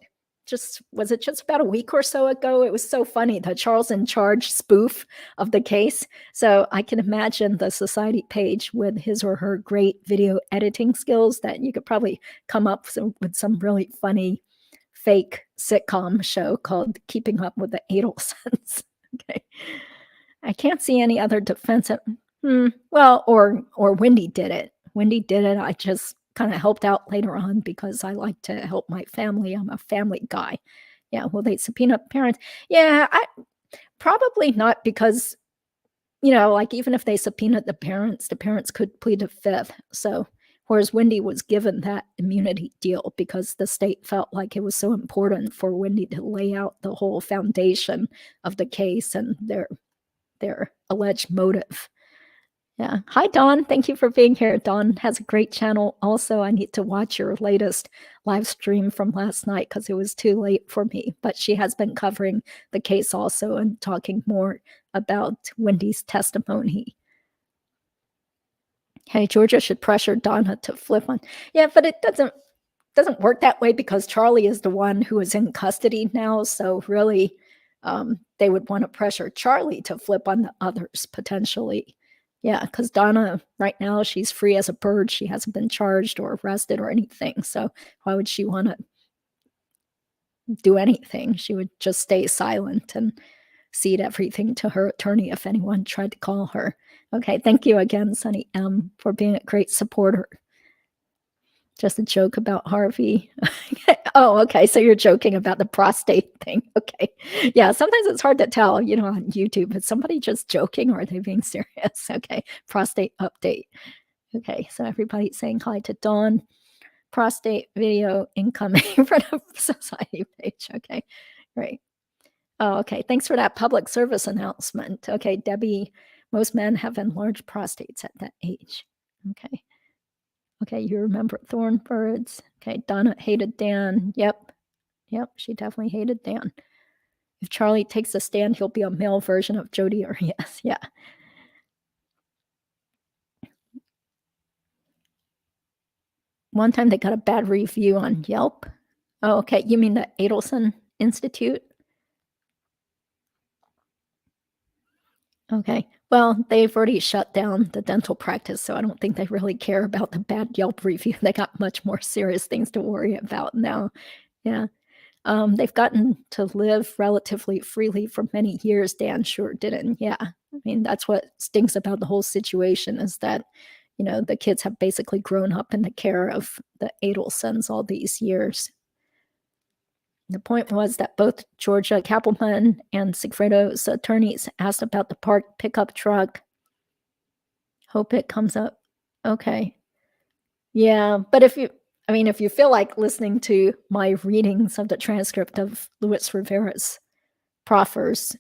Speaker 2: Was it just about a week or so ago? It was so funny, the Charles in Charge spoof of the case. So I can imagine the Society page with his or her great video editing skills that you could probably come up with some really funny fake sitcom show called Keeping Up with the Adelsons. Okay. I can't see any other defense. Well, or Wendy did it. Wendy did it. I just kind of helped out later on because I like to help my family. I'm a family guy. Yeah, will they subpoena parents? Yeah, probably not, because, like, even if they subpoenaed the parents could plead the fifth. So, whereas Wendy was given that immunity deal because the state felt like it was so important for Wendy to lay out the whole foundation of the case and their alleged motive. Yeah. Hi, Dawn. Thank you for being here. Dawn has a great channel. Also, I need to watch your latest live stream from last night because it was too late for me. But she has been covering the case also and talking more about Wendy's testimony. Hey, Georgia should pressure Donna to flip one. Yeah, but it doesn't work that way because Charlie is the one who is in custody now. So really, they would want to pressure Charlie to flip on the others potentially. Yeah, because Donna, right now, she's free as a bird. She hasn't been charged or arrested or anything. So why would she want to do anything? She would just stay silent and cede everything to her attorney if anyone tried to call her. Okay, thank you again, Sunny M, for being a great supporter. Just a joke about Harvey. Oh, okay. So you're joking about the prostate thing. Okay. Yeah. Sometimes it's hard to tell, on YouTube. Is somebody just joking or are they being serious? Okay. Prostate update. Okay. So everybody's saying hi to Dawn. Prostate video incoming from the Society page. Okay. Right. Oh, okay. Thanks for that public service announcement. Okay. Debbie, most men have enlarged prostates at that age. Okay. Okay, you remember Thornbirds. Okay, Donna hated Dan. Yep, she definitely hated Dan. If Charlie takes a stand, he'll be a male version of Jody or yes, yeah. One time they got a bad review on Yelp. Oh, okay, you mean the Adelson Institute? Okay, well, they've already shut down the dental practice, so I don't think they really care about the bad Yelp review. They got much more serious things to worry about now. Yeah. They've gotten to live relatively freely for many years. Dan sure didn't. Yeah. I mean, that's what stinks about the whole situation is that, the kids have basically grown up in the care of the Adelsons all these years. The point was that both Georgia Kappelman and Sigfredo's attorneys asked about the parked pickup truck. Hope it comes up. Okay. Yeah, but if you feel like listening to my readings of the transcript of Luis Rivera's proffers,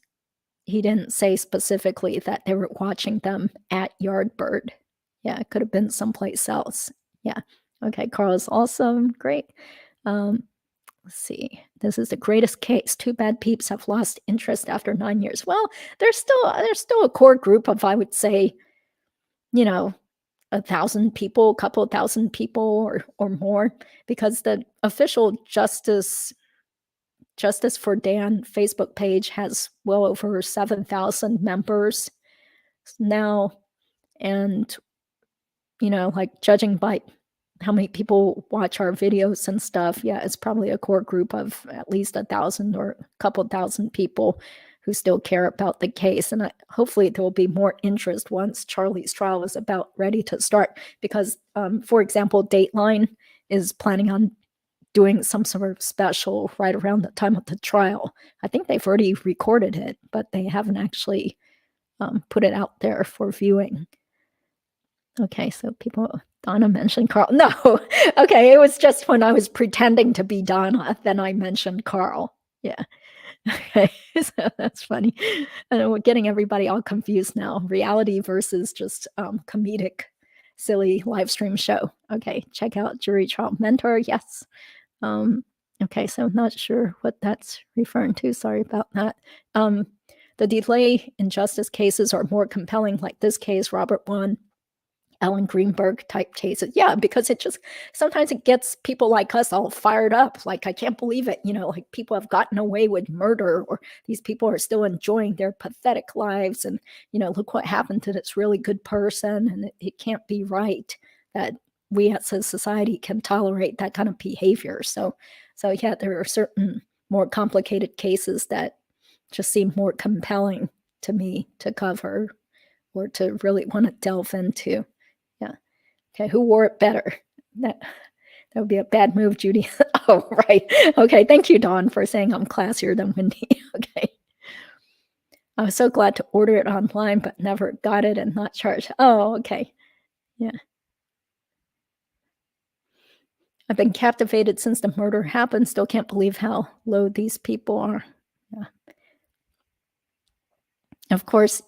Speaker 2: he didn't say specifically that they were watching them at Yardbird. Yeah, it could have been someplace else. Yeah. Okay, Carl's awesome. Great. Let's see. This is the greatest case. Too bad peeps have lost interest after 9 years. Well, there's still a core group of, I would say, 1,000 people, a couple of thousand people or more, because the official Justice for Dan Facebook page has well over 7,000 members now. And, like judging by how many people watch our videos and stuff, yeah, it's probably a core group of at least 1,000 or a couple thousand people who still care about the case. And hopefully there will be more interest once Charlie's trial is about ready to start. Because, for example, Dateline is planning on doing some sort of special right around the time of the trial. I think they've already recorded it, but they haven't actually put it out there for viewing. Okay, so Donna mentioned Carl. No, okay, it was just when I was pretending to be Donna, then I mentioned Carl. Yeah. Okay, so that's funny. And we're getting everybody all confused now. Reality versus just comedic, silly live stream show. Okay, check out Jury Trial Mentor. Yes. Okay, so I'm not sure what that's referring to. Sorry about that. The delay in justice cases are more compelling, like this case, Robert won. Alan Greenberg type cases. Yeah, because sometimes it gets people like us all fired up. Like, I can't believe it. Like people have gotten away with murder, or these people are still enjoying their pathetic lives. And, look what happened to this really good person. And it can't be right that we as a society can tolerate that kind of behavior. So yeah, there are certain more complicated cases that just seem more compelling to me to cover or to really want to delve into. Yeah. Okay. Who wore it better? That would be a bad move, Judy. Oh, right. Okay. Thank you, Dawn, for saying I'm classier than Wendy. Okay. I was so glad to order it online, but never got it and not charged. Oh, okay. Yeah. I've been captivated since the murder happened. Still can't believe how low these people are. Yeah. Of course,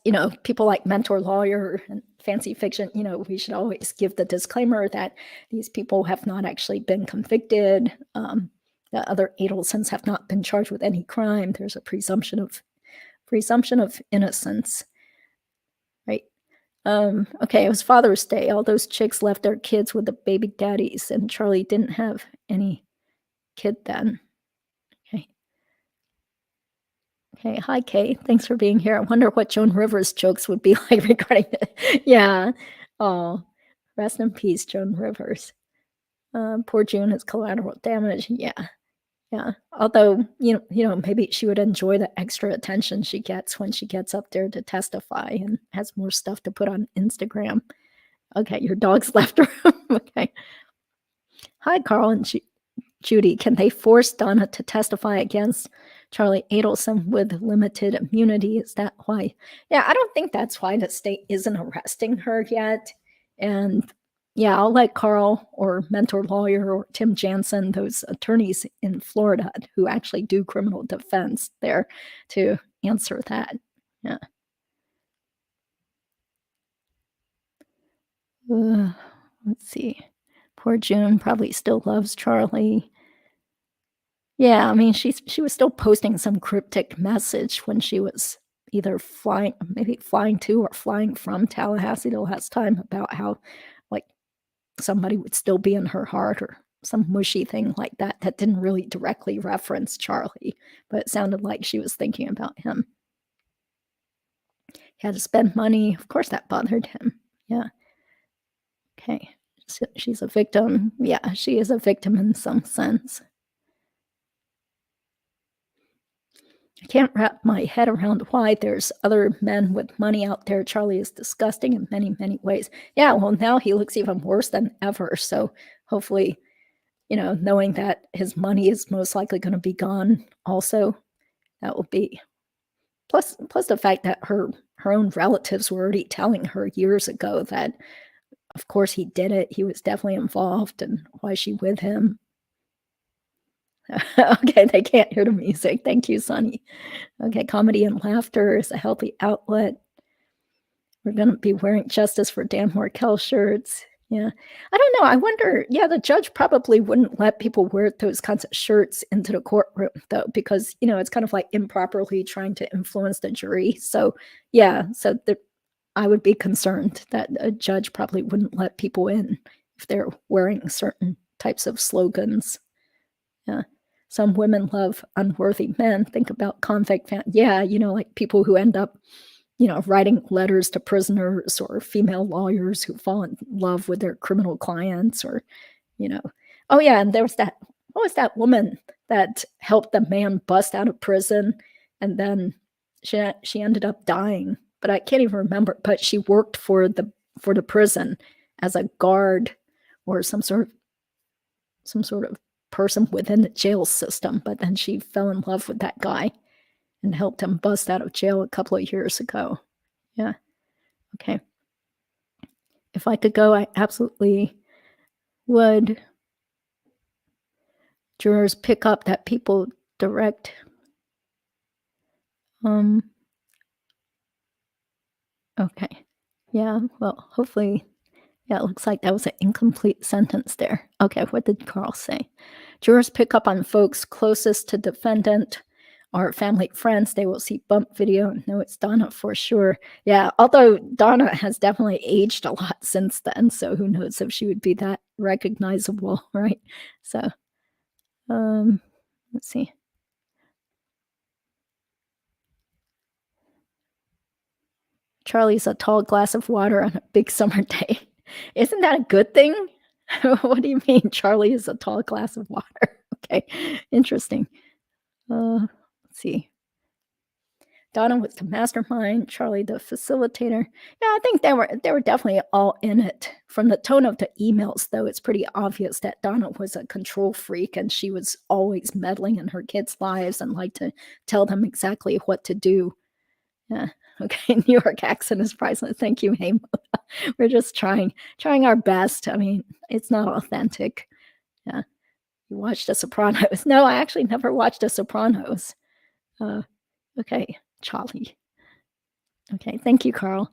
Speaker 2: people like Mentor Lawyer and Fancy Fiction, we should always give the disclaimer that these people have not actually been convicted. The other Adelsons have not been charged with any crime. There's a presumption of innocence, right? Okay, it was Father's Day. All those chicks left their kids with the baby daddies, and Charlie didn't have any kid then. Okay, hi, Kay. Thanks for being here. I wonder what Joan Rivers' jokes would be like regarding it. Yeah. Oh, rest in peace, Joan Rivers. Poor June is collateral damage. Yeah. Yeah. Although, maybe she would enjoy the extra attention she gets when she gets up there to testify and has more stuff to put on Instagram. Okay, your dog's left her. Okay. Hi, Carl and Judy. Can they force Donna to testify against Charlie Adelson with limited immunity? Is that why? Yeah, I don't think that's why the state isn't arresting her yet. And yeah, I'll let Carl or Mentor Lawyer or Tim Jansen, those attorneys in Florida who actually do criminal defense there, to answer that. Yeah. Let's see. Poor June probably still loves Charlie. Yeah, I mean, she was still posting some cryptic message when she was either flying to or flying from Tallahassee the last time, about how, like, somebody would still be in her heart or some mushy thing like that didn't really directly reference Charlie, but it sounded like she was thinking about him. He had to spend money. Of course, that bothered him. Yeah. Okay. So she's a victim. Yeah, she is a victim in some sense. I can't wrap my head around why there's other men with money out there. Charlie is disgusting in many, many ways. Yeah, well, now he looks even worse than ever. So hopefully, knowing that his money is most likely going to be gone also, that will be. Plus the fact that her own relatives were already telling her years ago that, of course, he did it. He was definitely involved, and why is she with him? Okay, they can't hear the music. Thank you, Sonny. Okay, comedy and laughter is a healthy outlet. We're going to be wearing Justice for Dan Markel shirts. Yeah. I don't know. I wonder, the judge probably wouldn't let people wear those kinds of shirts into the courtroom, though, because, it's kind of like improperly trying to influence the jury. So, yeah. So I would be concerned that a judge probably wouldn't let people in if they're wearing certain types of slogans. Yeah. Some women love unworthy men. Think about convict yeah, like people who end up, writing letters to prisoners, or female lawyers who fall in love with their criminal clients, or, oh yeah, and there was what was that woman that helped the man bust out of prison, and then she ended up dying, but I can't even remember, but she worked for the prison as a guard or some sort of person within the jail system, but then she fell in love with that guy and helped him bust out of jail a couple of years ago. Yeah. Okay. If I could go, I absolutely would. Jurors pick up that people direct. Okay. Yeah, well, hopefully. Yeah, it looks like that was an incomplete sentence there. Okay, what did Carl say? Jurors pick up on folks closest to defendant or family friends. They will see bump video and know it's Donna for sure. Yeah, although Donna has definitely aged a lot since then, so who knows if she would be that recognizable, right? So, let's see. Charlie's a tall glass of water on a big summer day. Isn't that a good thing? What do you mean Charlie is a tall glass of water? Okay, interesting. Let's see. Donna was the mastermind, Charlie the facilitator. Yeah, I think they were definitely all in it. From the tone of the emails, though, it's pretty obvious that Donna was a control freak, and she was always meddling in her kids' lives and liked to tell them exactly what to do. Yeah. Okay, New York accent is priceless. Thank you, Hamo. We're just trying our best. I mean, it's not authentic. Yeah. You watched The Sopranos? No, I actually never watched The Sopranos. Okay, Charlie. Okay, thank you, Carl.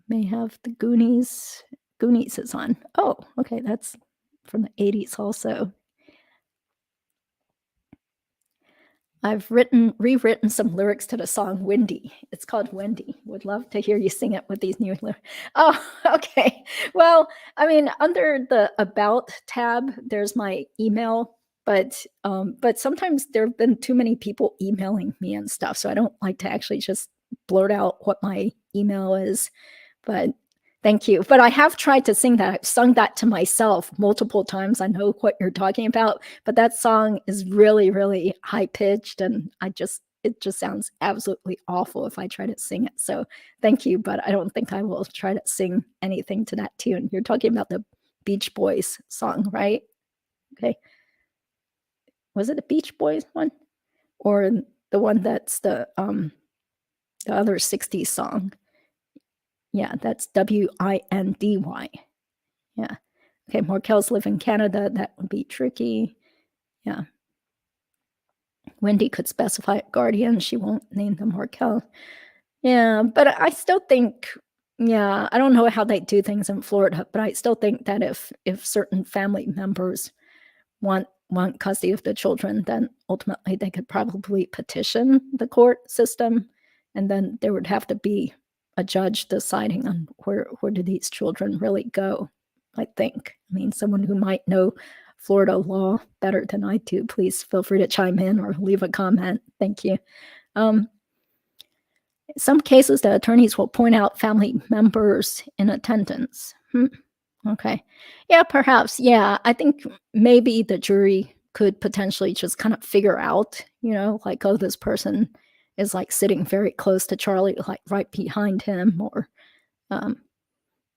Speaker 2: May have the Goonies. Goonies is on. Oh, okay, that's from the 80s also. I've rewritten some lyrics to the song Wendi. It's called Wendi. Would love to hear you sing it with these new lyrics. Oh, okay. Well, I mean, under the About tab, there's my email, but sometimes there have been too many people emailing me and stuff, so I don't like to actually just blurt out what my email is. But thank you. But I have tried to sing that. I've sung that to myself multiple times. I know what you're talking about, but that song is really, really high pitched, and it just sounds absolutely awful if I try to sing it. So thank you, but I don't think I will try to sing anything to that tune. You're talking about the Beach Boys song, right? Okay. Was it the Beach Boys one? Or the one that's the other 60s song? Yeah, that's Windy. Yeah. Okay, Markel's live in Canada. That would be tricky. Yeah. Wendi could specify a guardian. She won't name them Markel. Yeah, but I still think, yeah, I don't know how they do things in Florida, but I still think that if certain family members want custody of the children, then ultimately they could probably petition the court system, and then there would have to be a judge deciding on where do these children really go, I think. I mean, someone who might know Florida law better than I do, please feel free to chime in or leave a comment. Thank you. In some cases, the attorneys will point out family members in attendance. Okay. Yeah, perhaps. Yeah, I think maybe the jury could potentially just kind of figure out, like, oh, this person is like sitting very close to Charlie, like right behind him, or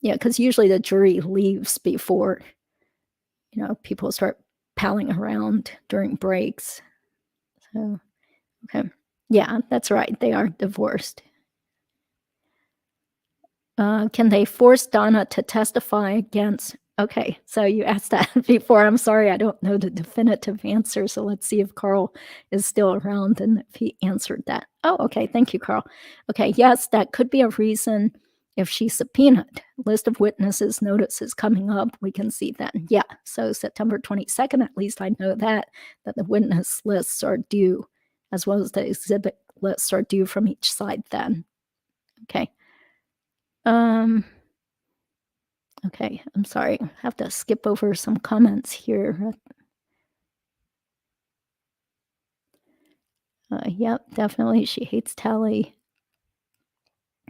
Speaker 2: yeah, because usually the jury leaves before people start palling around during breaks. So okay, yeah, that's right, they are divorced. Can they force Donna to testify against? Okay, so you asked that before. I'm sorry, I don't know the definitive answer. So let's see if Carl is still around and if he answered that. Oh, okay. Thank you, Carl. Okay, yes, that could be a reason if she's subpoenaed. List of witnesses notices coming up. We can see then. Yeah, so September 22nd, at least I know that the witness lists are due, as well as the exhibit lists are due from each side then. Okay. Okay, I'm sorry. I have to skip over some comments here. Yep, definitely. She hates Tally.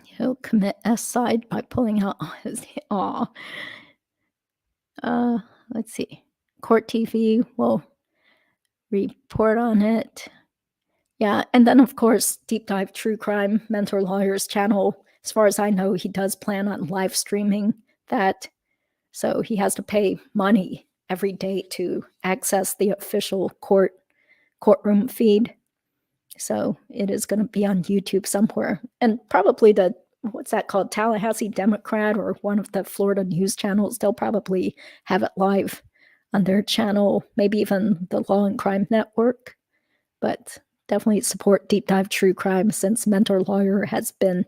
Speaker 2: He'll commit S-side by pulling out his aw. Let's see. Court TV will report on it. Yeah, and then of course, Deep Dive True Crime Mentor Lawyer's channel. As far as I know, he does plan on live streaming that. So he has to pay money every day to access the official courtroom feed. So it is going to be on YouTube somewhere. And probably the, what's that called? Tallahassee Democrat or one of the Florida news channels. They'll probably have it live on their channel, maybe even the Law and Crime Network. But definitely support Deep Dive True Crime, since Mentor Lawyer has been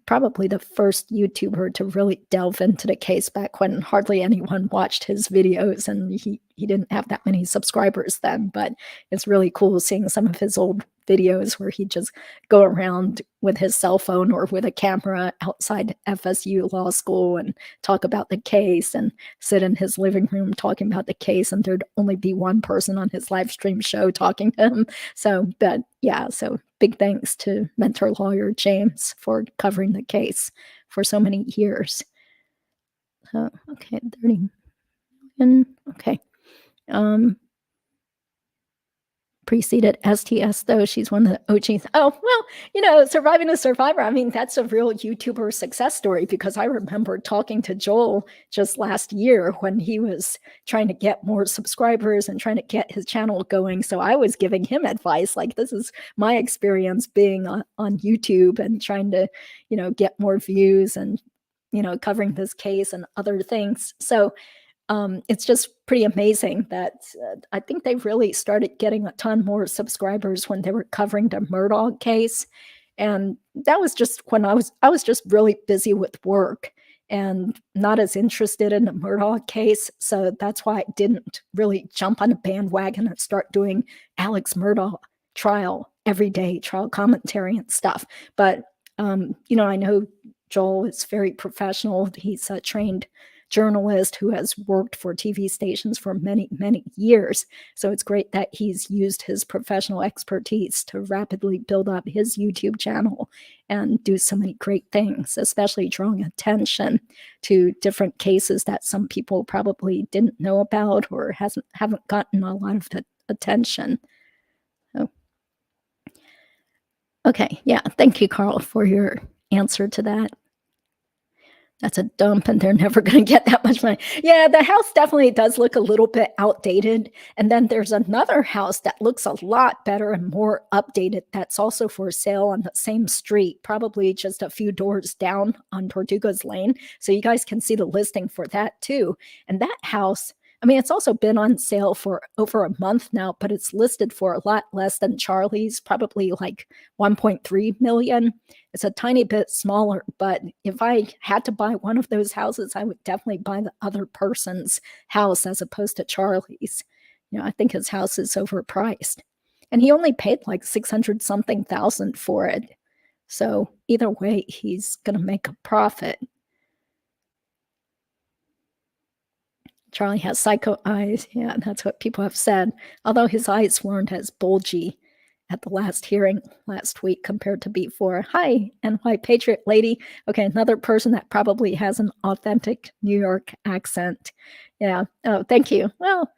Speaker 2: probably the first YouTuber to really delve into the case back when hardly anyone watched his videos, and he didn't have that many subscribers then. But it's really cool seeing some of his old videos where he just go around with his cell phone or with a camera outside FSU Law School and talk about the case, and sit in his living room talking about the case, and there'd only be one person on his live stream show talking to him. So, but yeah, so big thanks to Mentor Lawyer James for covering the case for so many years. Okay, 30 million. Okay. Preceded STS, though. She's one of the OGs. Oh, well, Surviving the Survivor. I mean, that's a real YouTuber success story, because I remember talking to Joel just last year when he was trying to get more subscribers and trying to get his channel going. So I was giving him advice, like, this is my experience being on YouTube and trying to, get more views and, covering this case and other things. So it's just pretty amazing that I think they really started getting a ton more subscribers when they were covering the Murdaugh case. And that was just when I was just really busy with work and not as interested in the Murdaugh case. So that's why I didn't really jump on a bandwagon and start doing Alex Murdaugh trial every day, trial commentary and stuff. But, I know Joel is very professional. He's a trained journalist who has worked for TV stations for many, many years. So it's great that he's used his professional expertise to rapidly build up his YouTube channel and do so many great things, especially drawing attention to different cases that some people probably didn't know about or haven't gotten a lot of attention. So, okay, yeah, thank you, Carl, for your answer to that. That's a dump, and they're never going to get that much money. Yeah, the house definitely does look a little bit outdated. And then there's another house that looks a lot better and more updated that's also for sale on the same street, probably just a few doors down on Tortugas Lane. So you guys can see the listing for that too. And that house, I mean, it's also been on sale for over a month now, but it's listed for a lot less than Charlie's, probably like 1.3 million. It's a tiny bit smaller, but if I had to buy one of those houses, I would definitely buy the other person's house as opposed to Charlie's. I think his house is overpriced. And he only paid like 600-something thousand for it. So either way, he's going to make a profit. Charlie has psycho eyes. Yeah, that's what people have said. Although his eyes weren't as bulgy at the last hearing last week compared to before. Hi, NY Patriot Lady. Okay, another person that probably has an authentic New York accent. Yeah. Oh, thank you. Well,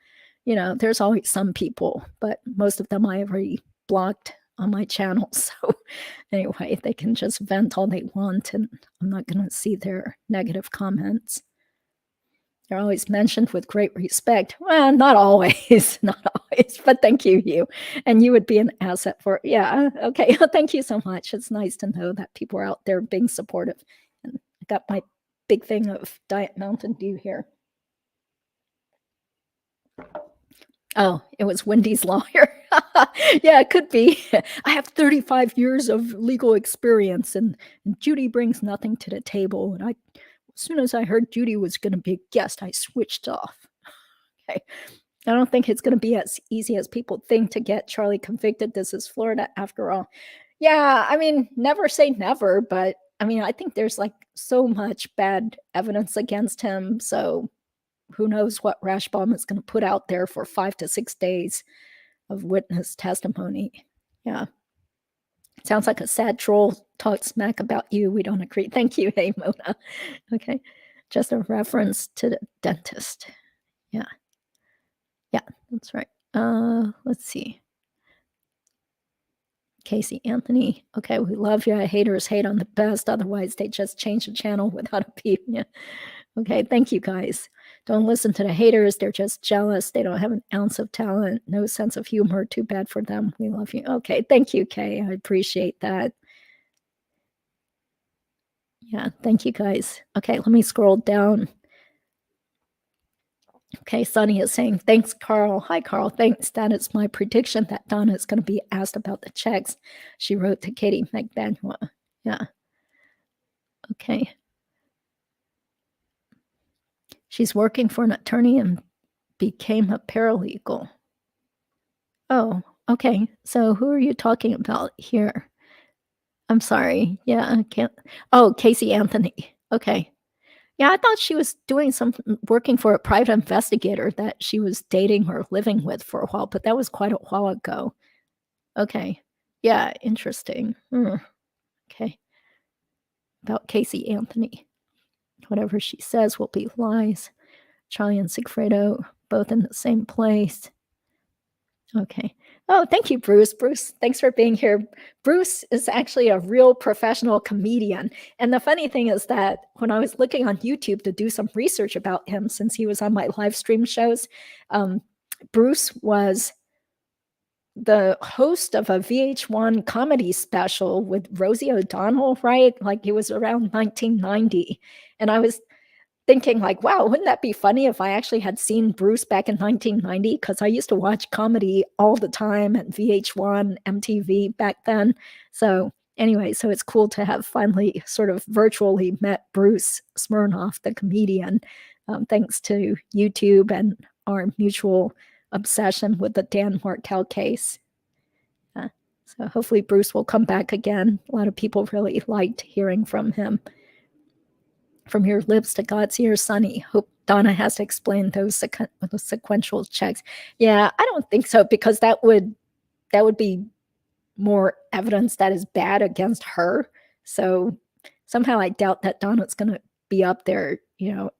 Speaker 2: there's always some people, but most of them I already blocked on my channel. So anyway, they can just vent all they want, and I'm not going to see their negative comments. They're always mentioned with great respect. Well, not always, but thank you. And you would be an asset for, yeah, okay. Thank you so much. It's nice to know that people are out there being supportive. And I got my big thing of Diet Mountain Dew here. Oh, it was Wendy's lawyer. Yeah, it could be. I have 35 years of legal experience, and Judy brings nothing to the table. And as soon as I heard Judy was going to be a guest, I switched off. Okay. I don't think it's going to be as easy as people think to get Charlie convicted. This is Florida after all. Yeah, I mean, never say never, but I mean, I think there's like so much bad evidence against him. So who knows what Rashbaum is going to put out there for 5 to 6 days of witness testimony. Yeah. Sounds like a sad troll talks smack about you. We don't agree. Thank you. Hey, Mona. Okay. Just a reference to the dentist. Yeah. Yeah, that's right. Let's see. Casey Anthony. Okay, we love you. Haters hate on the best. Otherwise, they just change the channel without a peep. Yeah. Okay, thank you guys. Don't listen to the haters. They're just jealous. They don't have an ounce of talent, no sense of humor. Too bad for them. We love you. Okay, thank you, Kay. I appreciate that. Yeah, thank you guys. Okay, let me scroll down. Okay, Sonny is saying, thanks, Carl. Hi, Carl. Thanks. That is my prediction that Donna is going to be asked about the checks she wrote to Katie McBanua. Yeah. Okay. She's working for an attorney and became a paralegal. Oh, okay. So who are you talking about here? I'm sorry. Yeah, I can't. Oh, Casey Anthony. Okay. Yeah, I thought she was doing something, working for a private investigator that she was dating or living with for a while, but that was quite a while ago. Okay. Yeah, interesting. Okay. About Casey Anthony. Whatever she says will be lies. Charlie and Sigfredo, both in the same place. Okay. Oh, thank you, Bruce. Bruce, thanks for being here. Bruce is actually a real professional comedian. And the funny thing is that when I was looking on YouTube to do some research about him, since he was on my live stream shows, Bruce was the host of a VH1 comedy special with Rosie O'Donnell, right? Like it was around 1990. And I was thinking like, wow, wouldn't that be funny if I actually had seen Bruce back in 1990? Because I used to watch comedy all the time at VH1, MTV back then. So anyway, so it's cool to have finally sort of virtually met Bruce Smirnoff, the comedian, thanks to YouTube and our mutual obsession with the Dan Markel case. So hopefully Bruce will come back again. A lot of people really liked hearing from him. From your lips to God's ears, Sonny. Hope Donna has to explain those sequential checks. Yeah, I don't think so, because that would be more evidence that is bad against her. So somehow I doubt that Donna's going to be up there,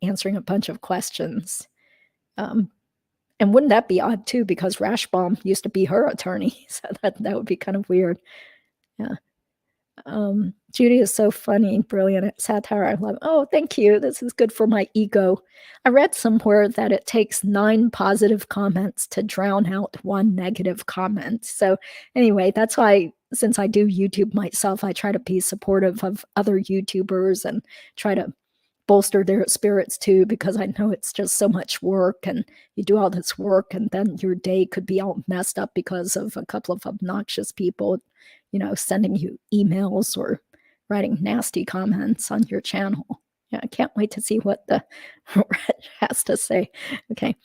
Speaker 2: answering a bunch of questions. And wouldn't that be odd too? Because Rashbaum used to be her attorney, so that would be kind of weird. Yeah. Judy is so funny, brilliant at satire. I love. Oh, thank you. This is good for my ego. I read somewhere that it takes 9 positive comments to drown out 1 negative comment. So anyway, that's why, since I do YouTube myself, I try to be supportive of other YouTubers and try to bolster their spirits too, because I know it's just so much work, and you do all this work and then your day could be all messed up because of a couple of obnoxious people, sending you emails or writing nasty comments on your channel. Yeah, I can't wait to see what the Reg has to say. Okay.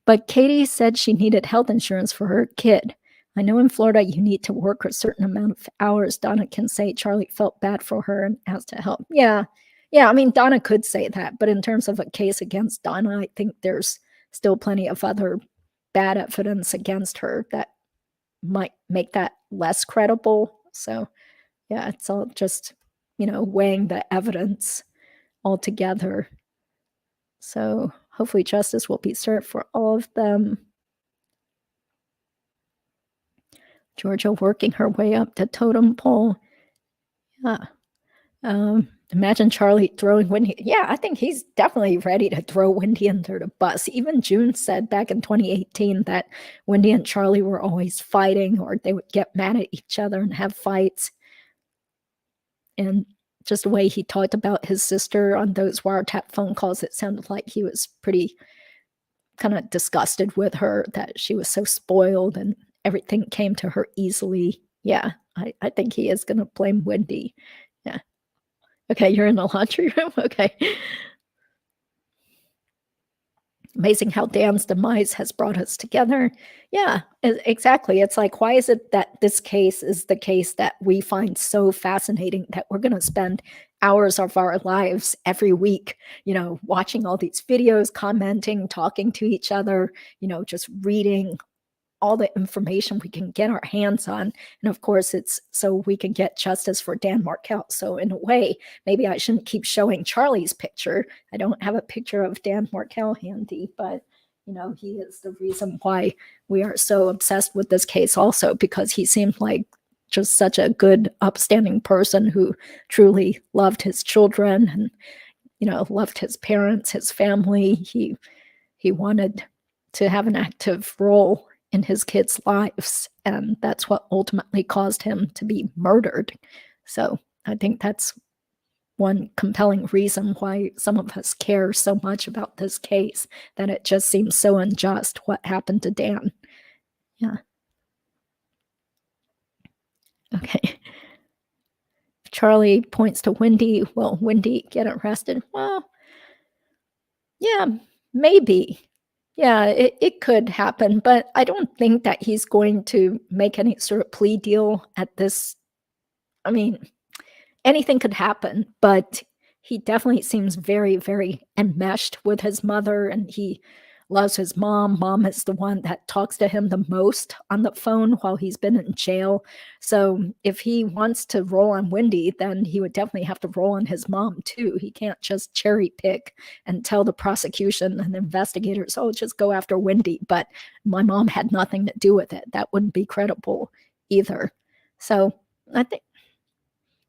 Speaker 2: But Katie said she needed health insurance for her kid. I know in Florida you need to work a certain amount of hours. Donna can say Charlie felt bad for her and asked to help. Yeah. Yeah, I mean, Donna could say that, but in terms of a case against Donna, I think there's still plenty of other bad evidence against her that might make that less credible. So yeah, it's all just, weighing the evidence all together. So hopefully justice will be served for all of them. Georgia working her way up the totem pole. Yeah. Imagine Charlie throwing Wendi. Yeah, I think he's definitely ready to throw Wendi under the bus. Even June said back in 2018 that Wendi and Charlie were always fighting, or they would get mad at each other and have fights. And just the way he talked about his sister on those wiretap phone calls, it sounded like he was pretty kind of disgusted with her, that she was so spoiled and everything came to her easily. Yeah, I think he is going to blame Wendi. Yeah. Okay, you're in the laundry room? Okay. Amazing how Dan's demise has brought us together. Yeah, exactly. It's like, why is it that this case is the case that we find so fascinating that we're going to spend hours of our lives every week, watching all these videos, commenting, talking to each other, just reading all the information we can get our hands on. And of course, it's so we can get justice for Dan Markel. So in a way, maybe I shouldn't keep showing Charlie's picture. I don't have a picture of Dan Markel handy, but he is the reason why we are so obsessed with this case also, because he seemed like just such a good, upstanding person who truly loved his children and, loved his parents, his family. He wanted to have an active role in his kids' lives, and that's what ultimately caused him to be murdered. So I think that's one compelling reason why some of us care so much about this case, that it just seems so unjust what happened to Dan. Yeah. Okay. Charlie points to Wendi. Will Wendi get arrested? Well, yeah, maybe. Yeah, it could happen, but I don't think that he's going to make any sort of plea deal at this. I mean, anything could happen, but he definitely seems very, very enmeshed with his mother, and he loves his mom. Mom is the one that talks to him the most on the phone while he's been in jail. So if he wants to roll on Wendi, then he would definitely have to roll on his mom too. He can't just cherry pick and tell the prosecution and investigators, oh, just go after Wendi, but my mom had nothing to do with it. That wouldn't be credible either. So I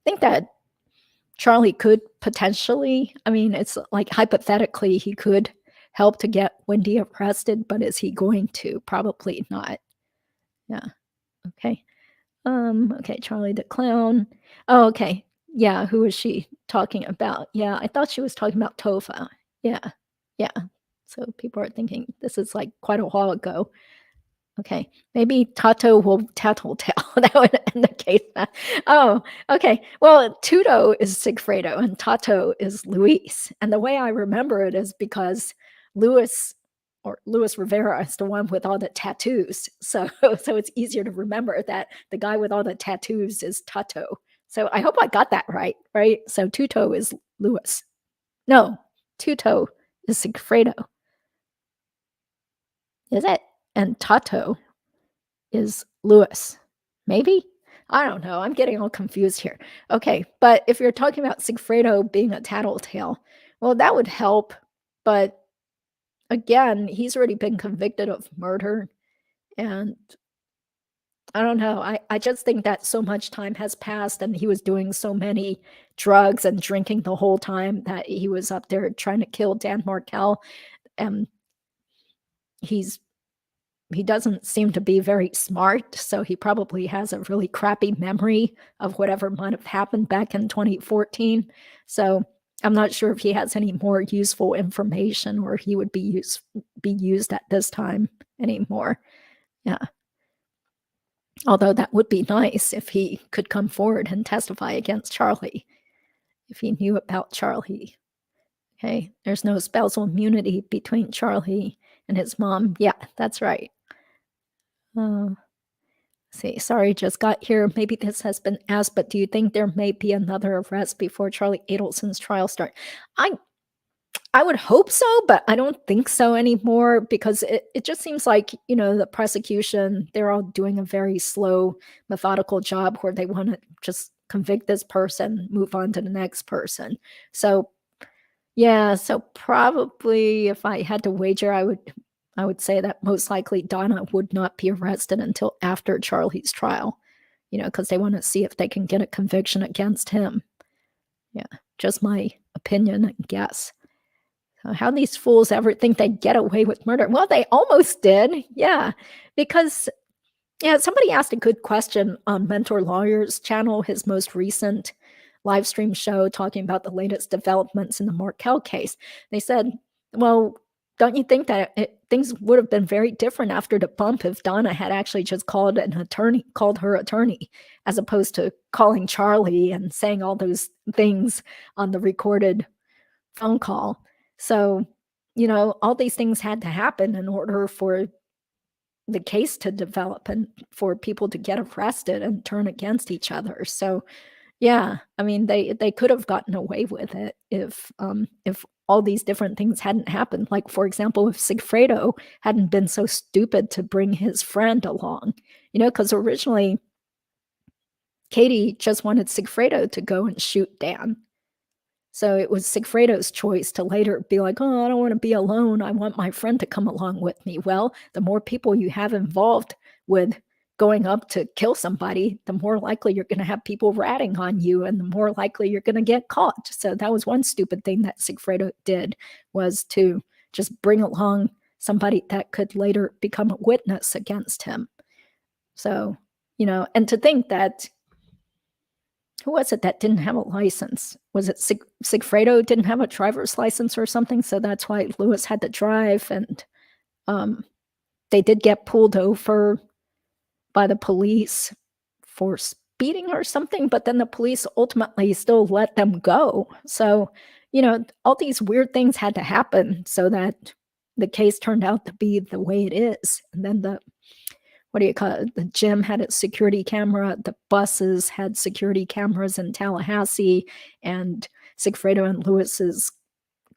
Speaker 2: think that Charlie could potentially, it's like hypothetically, he could help to get Wendi arrested, but is he going to? Probably not. Yeah. Okay. Okay, Charlie the clown. Oh, okay. Yeah, who is she talking about? Yeah, I thought she was talking about Topher. Yeah. Yeah. So people are thinking this is like quite a while ago. Okay, maybe Tato will tattletale. That would end the case. Oh, okay. Well, Tudo is Sigfredo and Tato is Luis. And the way I remember it is because Luis Rivera is the one with all the tattoos. So it's easier to remember that the guy with all the tattoos is Tato. So I hope I got that right? So Tuto is Luis. No, Tuto is Sigfredo. Is it? And Tato is Luis. Maybe? I don't know. I'm getting all confused here. Okay, but if you're talking about Sigfredo being a tattletale, well, that would help. But again, he's already been convicted of murder. And I don't know. I just think that so much time has passed and he was doing so many drugs and drinking the whole time that he was up there trying to kill Dan Markel. And he doesn't seem to be very smart, so he probably has a really crappy memory of whatever might have happened back in 2014. So I'm not sure if he has any more useful information or he would be used at this time anymore. Yeah. Although that would be nice if he could come forward and testify against Charlie, if he knew about Charlie. Okay, there's no spousal immunity between Charlie and his mom. Yeah, that's right. See, sorry, just got here. Maybe this has been asked, but do you think there may be another arrest before Charlie Adelson's trial start? I would hope so, but I don't think so anymore because it just seems like, the prosecution, they're all doing a very slow, methodical job where they want to just convict this person, move on to the next person. So, yeah, so probably if I had to wager, I would say that most likely Donna would not be arrested until after Charlie's trial, because they want to see if they can get a conviction against him. Yeah, just my opinion and guess. How these fools ever think they'd get away with murder? Well, they almost did. Yeah, because somebody asked a good question on Mentor Lawyer's channel, his most recent live stream show talking about the latest developments in the Markel case. They said, well, don't you think that things would have been very different after the bump if Donna had actually just called her attorney, as opposed to calling Charlie and saying all those things on the recorded phone call? So all these things had to happen in order for the case to develop and for people to get arrested and turn against each other. So yeah, I mean, they could have gotten away with it if all these different things hadn't happened. Like, for example, if Sigfredo hadn't been so stupid to bring his friend along, because originally Katie just wanted Sigfredo to go and shoot Dan. So it was Sigfredo's choice to later be like, oh, I don't want to be alone. I want my friend to come along with me. Well, the more people you have involved with going up to kill somebody, the more likely you're going to have people ratting on you and the more likely you're going to get caught. So that was one stupid thing that Sigfredo did, was to just bring along somebody that could later become a witness against him. So, and to think that, who was it that didn't have a license? Was it Sigfredo didn't have a driver's license or something? So that's why Lewis had to drive, and they did get pulled over by the police for speeding or something, but then the police ultimately still let them go. So, all these weird things had to happen so that the case turned out to be the way it is. And then the gym had its security camera, the buses had security cameras in Tallahassee, and Sigfredo and Lewis's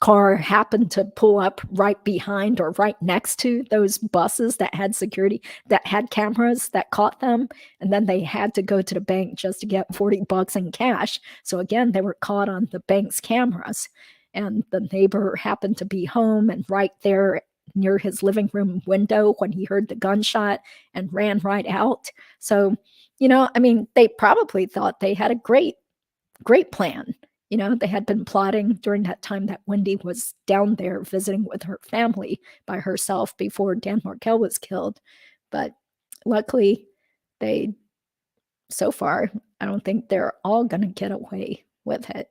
Speaker 2: car happened to pull up right behind or right next to those buses that had security, that had cameras that caught them. And then they had to go to the bank just to get $40 in cash. So again, they were caught on the bank's cameras. And the neighbor happened to be home and right there near his living room window when he heard the gunshot and ran right out. So, they probably thought they had a great plan. They had been plotting during that time that Wendi was down there visiting with her family by herself before Dan Markel was killed. But luckily, so far, I don't think they're all going to get away with it.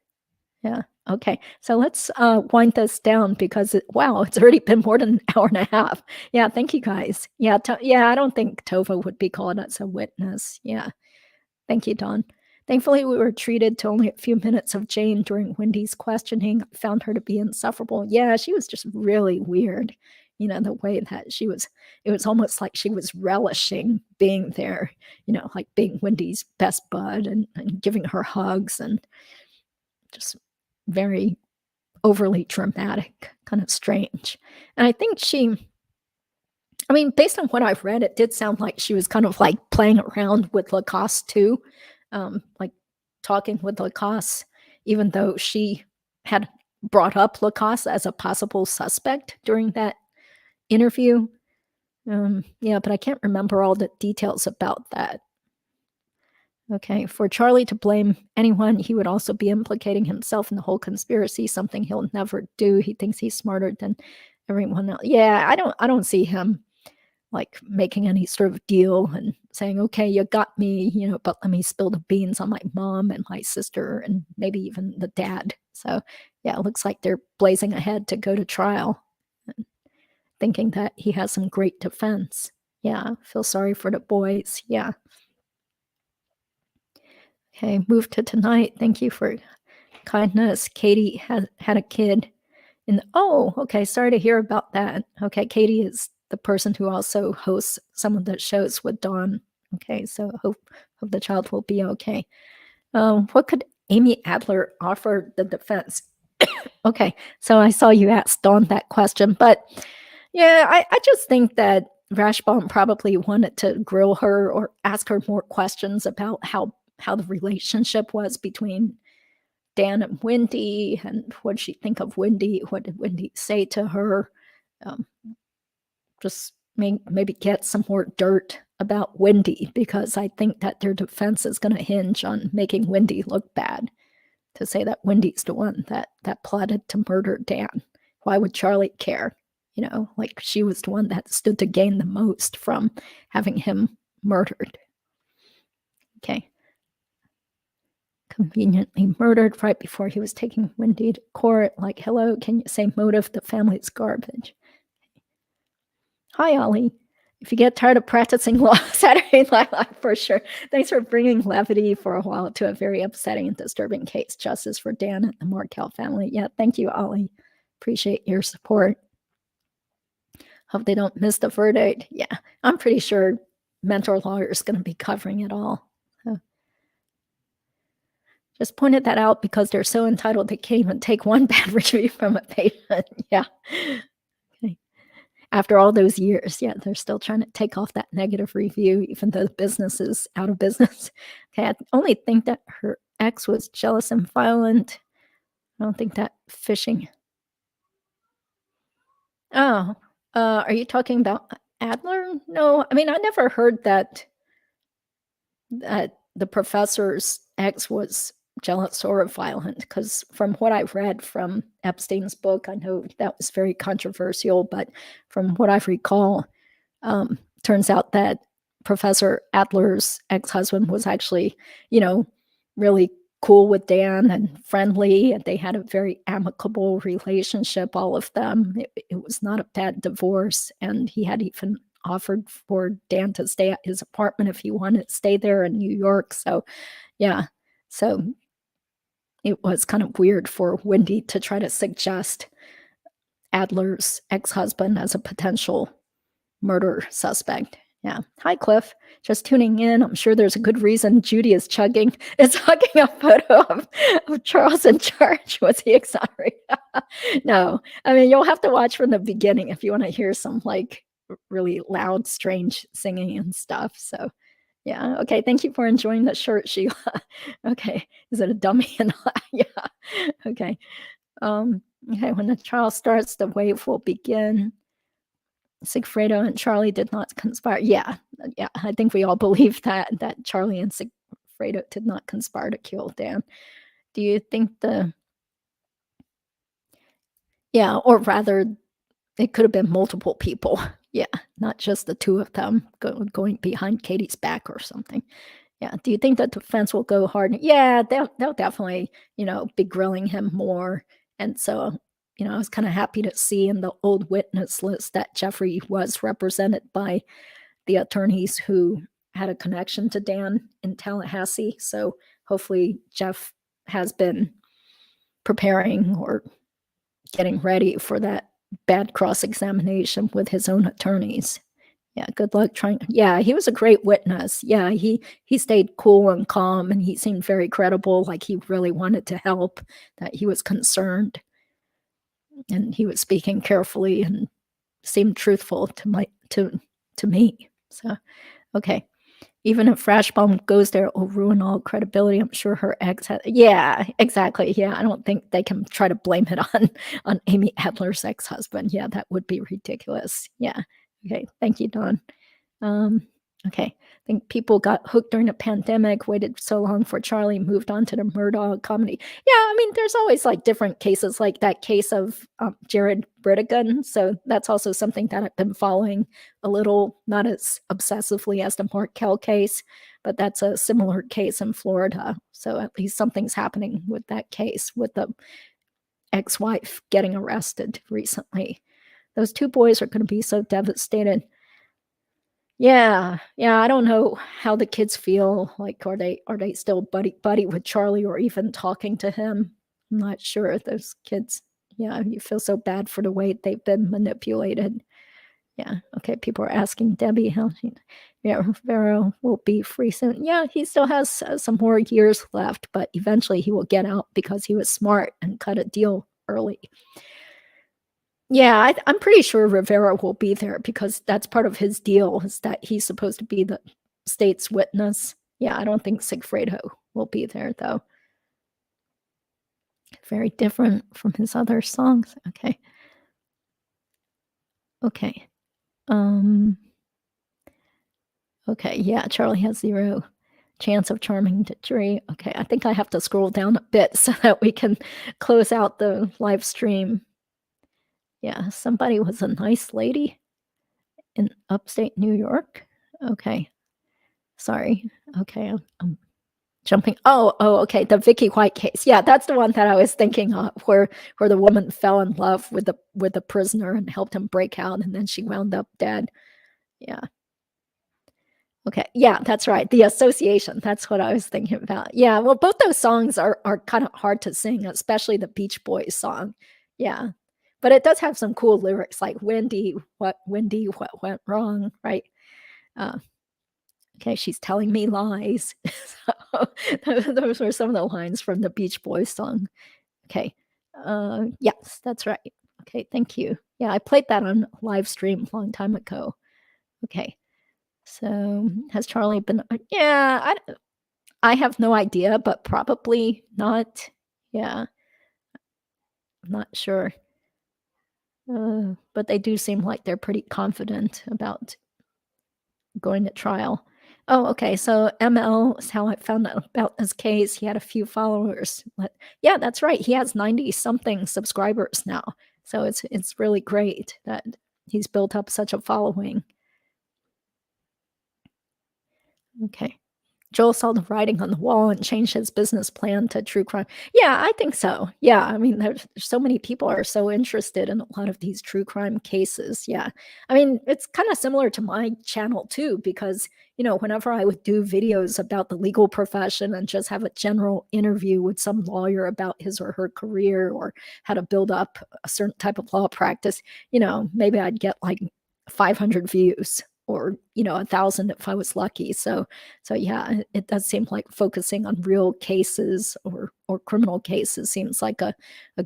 Speaker 2: Yeah. Okay. So let's wind this down because, it's already been more than an hour and a half. Yeah. Thank you, guys. Yeah. I don't think Tova would be called as a witness. Yeah. Thank you, Dawn. Thankfully, we were treated to only a few minutes of Jane during Wendy's questioning. I found her to be insufferable. Yeah, she was just really weird. The way that it was almost like she was relishing being there, like being Wendy's best bud and giving her hugs, and just very overly dramatic, kind of strange. And I think based on what I've read, it did sound like she was kind of like playing around with Lacoste too. Like talking with Lacoste, even though she had brought up Lacoste as a possible suspect during that interview. But I can't remember all the details about that. Okay, for Charlie to blame anyone, he would also be implicating himself in the whole conspiracy, something he'll never do. He thinks he's smarter than everyone else. Yeah, I don't see him like making any sort of deal and saying, okay, you got me, but let me spill the beans on my mom and my sister and maybe even the dad. So yeah, it looks like they're blazing ahead to go to trial, thinking that he has some great defense. Yeah, feel sorry for the boys. Yeah. Okay, move to tonight. Thank you for kindness. Katie had a kid. Okay, sorry to hear about that. Okay, Katie is the person who also hosts some of the shows with Dawn. Okay, so hope the child will be okay. What could Amy Adler offer the defense? Okay, so I saw you asked Dawn that question, but yeah, I just think that Rashbaum probably wanted to grill her or ask her more questions about how the relationship was between Dan and Wendi, and what she think of Wendi, what did Wendi say to her, just maybe get some more dirt about Wendi, because I think that their defense is going to hinge on making Wendi look bad, to say that Wendy's the one that plotted to murder Dan. Why would Charlie care? Like she was the one that stood to gain the most from having him murdered. Okay. Conveniently murdered right before he was taking Wendi to court. Like, hello, can you say motive? The family's garbage. Hi, Ollie. If you get tired of practicing law, Saturday Night Live for sure. Thanks for bringing levity for a while to a very upsetting and disturbing case. Justice for Dan and the Markel family. Yeah, thank you, Ollie. Appreciate your support. Hope they don't miss the verdict. Yeah, I'm pretty sure Mentor Lawyer is going to be covering it all. So just pointed that out because they're so entitled they can't even take one bad review from a patient. Yeah. Okay. After all those years, yeah, they're still trying to take off that negative review, even though the business is out of business. Okay, I only think that her ex was jealous and violent. I don't think that fishing. Oh, are you talking about Adler? No, I mean, I never heard that the professor's ex was jealous or violent, because from what I've read from Epstein's book, I know that was very controversial, but from what I recall, turns out that Professor Adler's ex-husband was actually, really cool with Dan and friendly, and they had a very amicable relationship, all of them. It was not a bad divorce, and he had even offered for Dan to stay at his apartment if he wanted to stay there in New York. So, yeah. So it was kind of weird for Wendi to try to suggest Adler's ex-husband as a potential murder suspect. Yeah. Hi, Cliff. Just tuning in. I'm sure there's a good reason Judy is hugging a photo of Charles in charge. Was he exonerated? No. I mean, you'll have to watch from the beginning if you want to hear some like really loud, strange singing and stuff. So, yeah. Okay. Thank you for enjoying the shirt, Sheila. Okay. Is it a dummy? Yeah. Okay. Okay. When the trial starts, the wave will begin. Sigfredo and Charlie did not conspire. Yeah, I think we all believe that Charlie and Sigfredo did not conspire to kill Dan. Do you think or rather, it could have been multiple people. Yeah, not just the two of them going behind Katie's back or something. Yeah. Do you think the defense will go hard? Yeah, they'll definitely, be grilling him more. And so, I was kind of happy to see in the old witness list that Jeffrey was represented by the attorneys who had a connection to Dan in Tallahassee. So hopefully Jeff has been preparing or getting ready for that bad cross-examination with his own attorneys. Yeah, good luck trying. Yeah, he was a great witness. Yeah, he stayed cool and calm, and he seemed very credible, like he really wanted to help, that he was concerned. And he was speaking carefully and seemed truthful to me. So, okay. Even if Frashbaum goes there, it will ruin all credibility. I'm sure her ex had. Yeah, exactly. Yeah, I don't think they can try to blame it on Amy Adler's ex-husband. Yeah, that would be ridiculous. Yeah. Okay. Thank you, Dawn. Okay. I think people got hooked during the pandemic, waited so long for Charlie, moved on to the Murdaugh comedy. Yeah, I mean, there's always like different cases, like that case of Jared Britigan. So that's also something that I've been following a little, not as obsessively as the Markel case, but that's a similar case in Florida. So at least something's happening with that case, with the ex-wife getting arrested recently. Those two boys are going to be so devastated. Yeah, I don't know how the kids feel. Like, are they still buddy with Charlie, or even talking to him? I'm not sure. Those kids, yeah, you feel so bad for the way they've been manipulated. Yeah, okay. People are asking Debbie how Rivera will be free soon. Yeah, he still has some more years left, but eventually he will get out because he was smart and cut a deal early. Yeah, I'm pretty sure Rivera will be there because that's part of his deal, is that he's supposed to be the state's witness. Yeah, I don't think Sigfredo will be there, though. Very different from his other songs. Okay. Okay. Okay, yeah, Charlie has 0 chance of charming the jury. Okay, I think I have to scroll down a bit so that we can close out the live stream. Yeah, somebody was a nice lady in upstate New York. Okay. Sorry. Okay, I'm jumping. Oh, okay. The Vicky White case. Yeah, that's the one that I was thinking of, where the woman fell in love with the prisoner and helped him break out, and then she wound up dead. Yeah. Okay. Yeah, that's right. The Association. That's what I was thinking about. Yeah. Well, both those songs are kind of hard to sing, especially the Beach Boys song. Yeah. But it does have some cool lyrics like Wendy, what went wrong, right? Okay, she's telling me lies. So, those were some of the lines from the Beach Boys song. Okay. Yes, that's right. Okay, thank you. Yeah, I played that on live stream a long time ago. Okay. So, has Charlie been yeah, I have no idea, but probably not. Yeah. I'm not sure. But they do seem like they're pretty confident about going to trial. Oh, okay. So ML is how I found out about this case. He had a few followers. But yeah, that's right. He has 90 something subscribers now. So it's really great that he's built up such a following. Okay. Joel saw the writing on the wall and changed his business plan to true crime. Yeah, I think so. Yeah, I mean, there's so many people are so interested in a lot of these true crime cases. Yeah, I mean, it's kind of similar to my channel too, because whenever I would do videos about the legal profession and just have a general interview with some lawyer about his or her career or how to build up a certain type of law practice, maybe I'd get like 500 views or 1,000 if I was lucky. So yeah, it does seem like focusing on real cases or criminal cases seems like a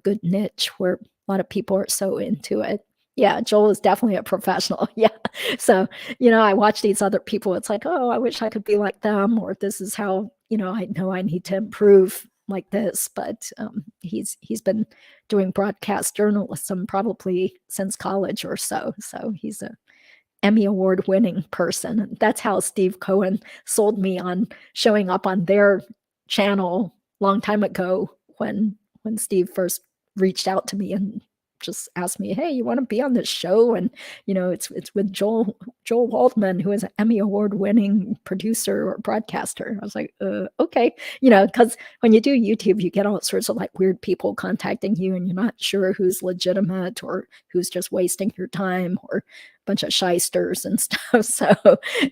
Speaker 2: good niche where a lot of people are so into it. Yeah, Joel is definitely a professional. Yeah. So, I watch these other people. It's like, oh, I wish I could be like them, or this is how, I know I need to improve like this. But he's been doing broadcast journalism probably since college or so. So he's a Emmy Award winning person. That's how Steve Cohen sold me on showing up on their channel long time ago when Steve first reached out to me and just asked me, "Hey, you want to be on this show?" And it's with Joel Waldman, who is an Emmy Award winning producer or broadcaster. I was like, okay, because when you do YouTube, you get all sorts of like weird people contacting you, and you're not sure who's legitimate or who's just wasting your time or a bunch of shysters and stuff. So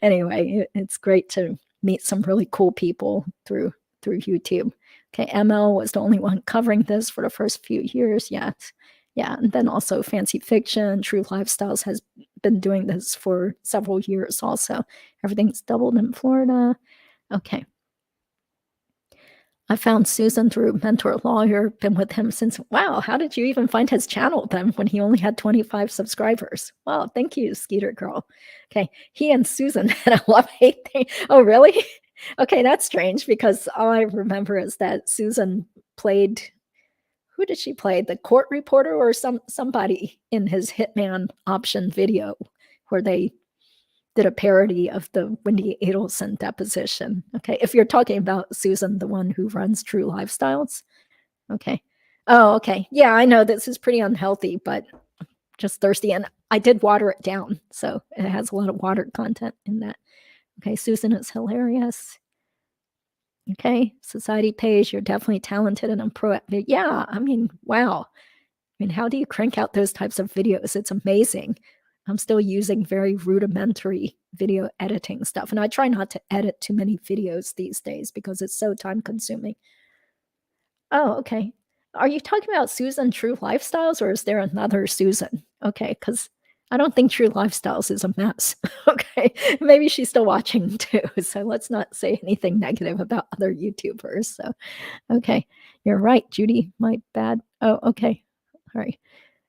Speaker 2: anyway, it's great to meet some really cool people through YouTube. Okay, ML was the only one covering this for the first few years. Yeah, and then also Fancy Fiction, True Lifestyles has been doing this for several years also. Everything's doubled in Florida. Okay. I found Susan through Mentor Lawyer, been with him since, wow, how did you even find his channel then when he only had 25 subscribers? Wow, thank you, Skeeter Girl. Okay, he and Susan had a love-hate thing. Oh, really? Okay, that's strange because all I remember is that Susan played, who did she play? The court reporter or somebody in his Hitman option video where they did a parody of the Wendi Adelson deposition. Okay, if you're talking about Susan, the one who runs True Lifestyles. Okay. Oh, okay. Yeah, I know this is pretty unhealthy, but just thirsty. And I did water it down, so it has a lot of water content in that. Okay, Susan is hilarious. Okay, society page, you're definitely talented and I'm pro at it. Yeah, I mean, wow. I mean, how do you crank out those types of videos? It's amazing. I'm still using very rudimentary video editing stuff. And I try not to edit too many videos these days because it's so time consuming. Oh, okay. Are you talking about Susan True Lifestyles or is there another Susan? Okay, because I don't think True Lifestyles is a mess. Okay, maybe she's still watching too. So let's not say anything negative about other YouTubers. So, okay, you're right, Judy. My bad. Oh, okay. All right.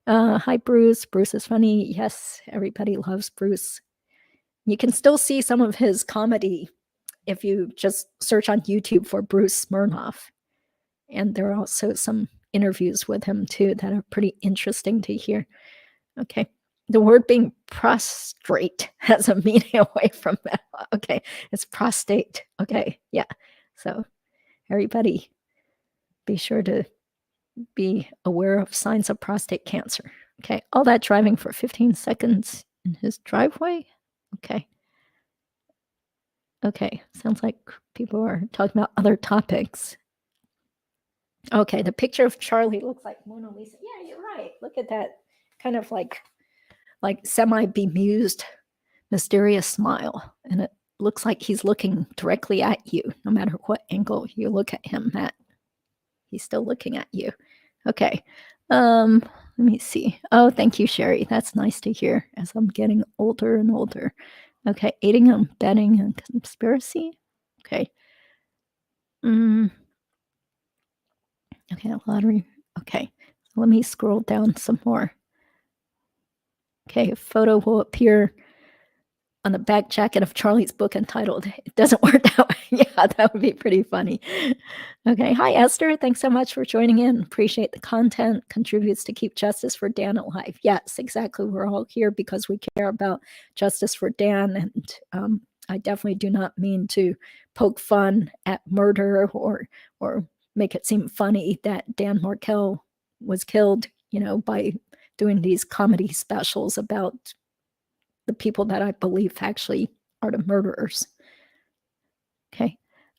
Speaker 2: Hi, Bruce. Bruce is funny. Yes, everybody loves Bruce. You can still see some of his comedy if you just search on YouTube for Bruce Smirnoff. And there are also some interviews with him too that are pretty interesting to hear. Okay. The word being prostrate has a meaning away from that. Okay. It's prostate. Okay. Yeah. So everybody be sure to be aware of signs of prostate cancer. Okay. All that driving for 15 seconds in his driveway. Okay. Okay. Sounds like people are talking about other topics. Okay. The picture of Charlie looks like Mona Lisa. Yeah, you're right. Look at that kind of like semi-bemused, mysterious smile. And it looks like he's looking directly at you, no matter what angle you look at him at. He's still looking at you. Okay. Let me see. Oh, thank you, Sherry. That's nice to hear as I'm getting older and older. Okay, aiding and abetting and conspiracy. Okay. Okay, lottery. Okay, let me scroll down some more. Okay, a photo will appear on the back jacket of Charlie's book entitled "It Doesn't Work Out." Yeah, that would be pretty funny. Okay, hi Esther. Thanks so much for joining in. Appreciate the content. Contributes to keep justice for Dan alive. Yes, exactly. We're all here because we care about justice for Dan, and I definitely do not mean to poke fun at murder or make it seem funny that Dan Markel was killed, by doing these comedy specials about the people that I believe actually are the murderers. Okay.